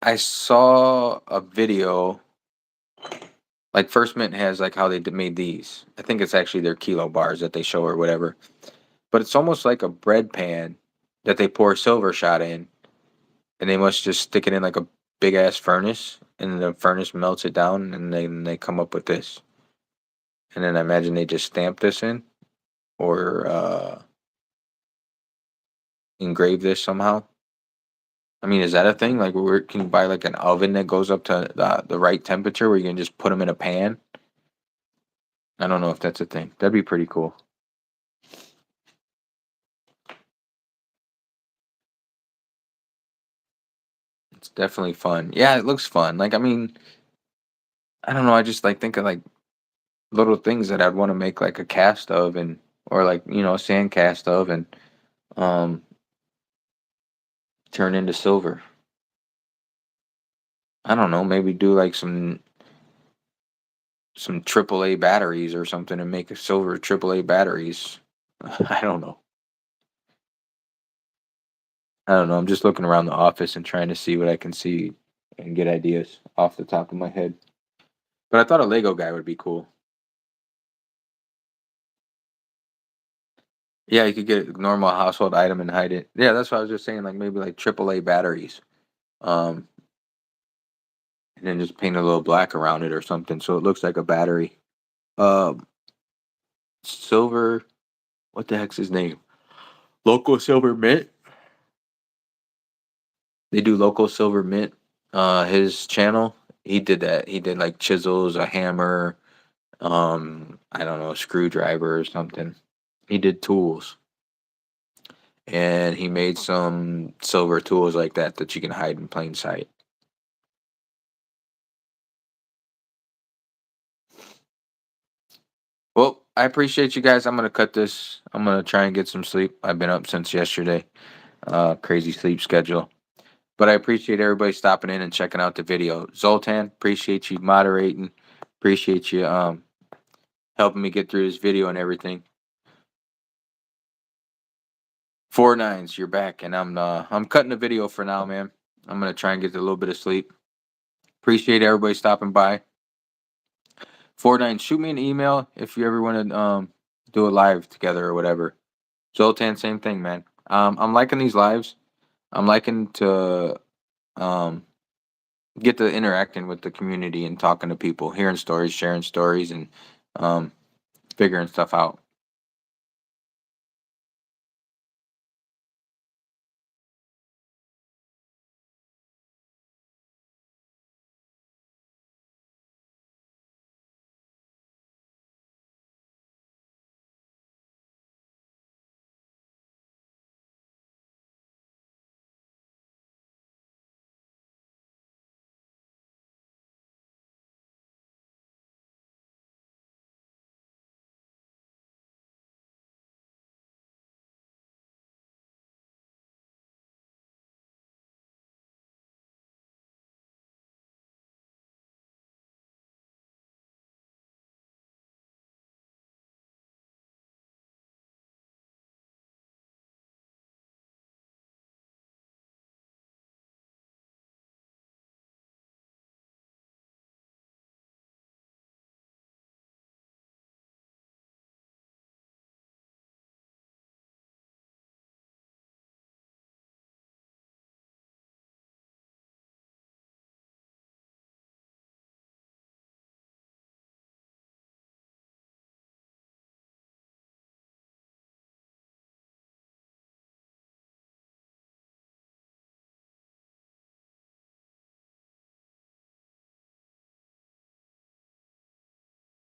I saw a video, like First Mint has like how they made these. I think it's actually their kilo bars that they show or whatever, but it's almost like a bread pan that they pour silver shot in, and they must just stick it in like a big ass furnace, and the furnace melts it down, and then they come up with this. And then I imagine they just stamp this in or engrave this somehow. I mean, is that a thing? Like, where can you buy like an oven that goes up to the right temperature where you can just put them in a pan? I don't know if that's a thing. That'd be pretty cool. It's definitely fun. Yeah, it looks fun. Like, I mean, I don't know. I just like think of like little things that I'd want to make like a cast of, and or like a sand cast of, and um turn into silver. I don't know. Maybe do like some AAA batteries or something and make a silver AAA batteries. I don't know. I don't know. I'm just looking around the office and trying to see what I can see and get ideas off the top of my head. But I thought a Lego guy would be cool. Yeah, you could get a normal household item and hide it. Yeah, that's what I was just saying. Like maybe like AAA batteries, um, and then just paint a little black around it or something, so it looks like a battery. Um, Silver. What the heck's his name? Local Silver Mint. They do local Silver Mint. His channel. He did that. He did like chisels, a hammer, I don't know, a screwdriver or something. He did tools, and he made some silver tools like that you can hide in plain sight. Well, I appreciate you guys. I'm gonna cut this. I'm gonna try and get some sleep. I've been up since yesterday. Crazy sleep schedule. But I appreciate everybody stopping in and checking out the video. Zoltan, appreciate you moderating. Appreciate you helping me get through this video and everything. 4 9s, you're back, and I'm cutting the video for now, man. I'm gonna try and get a little bit of sleep. Appreciate everybody stopping by. 4 9, shoot me an email if you ever want to do it live together or whatever. Zoltan, same thing, man. I'm liking these lives. I'm liking to um get to interacting with the community and talking to people, hearing stories, sharing stories, and um figuring stuff out.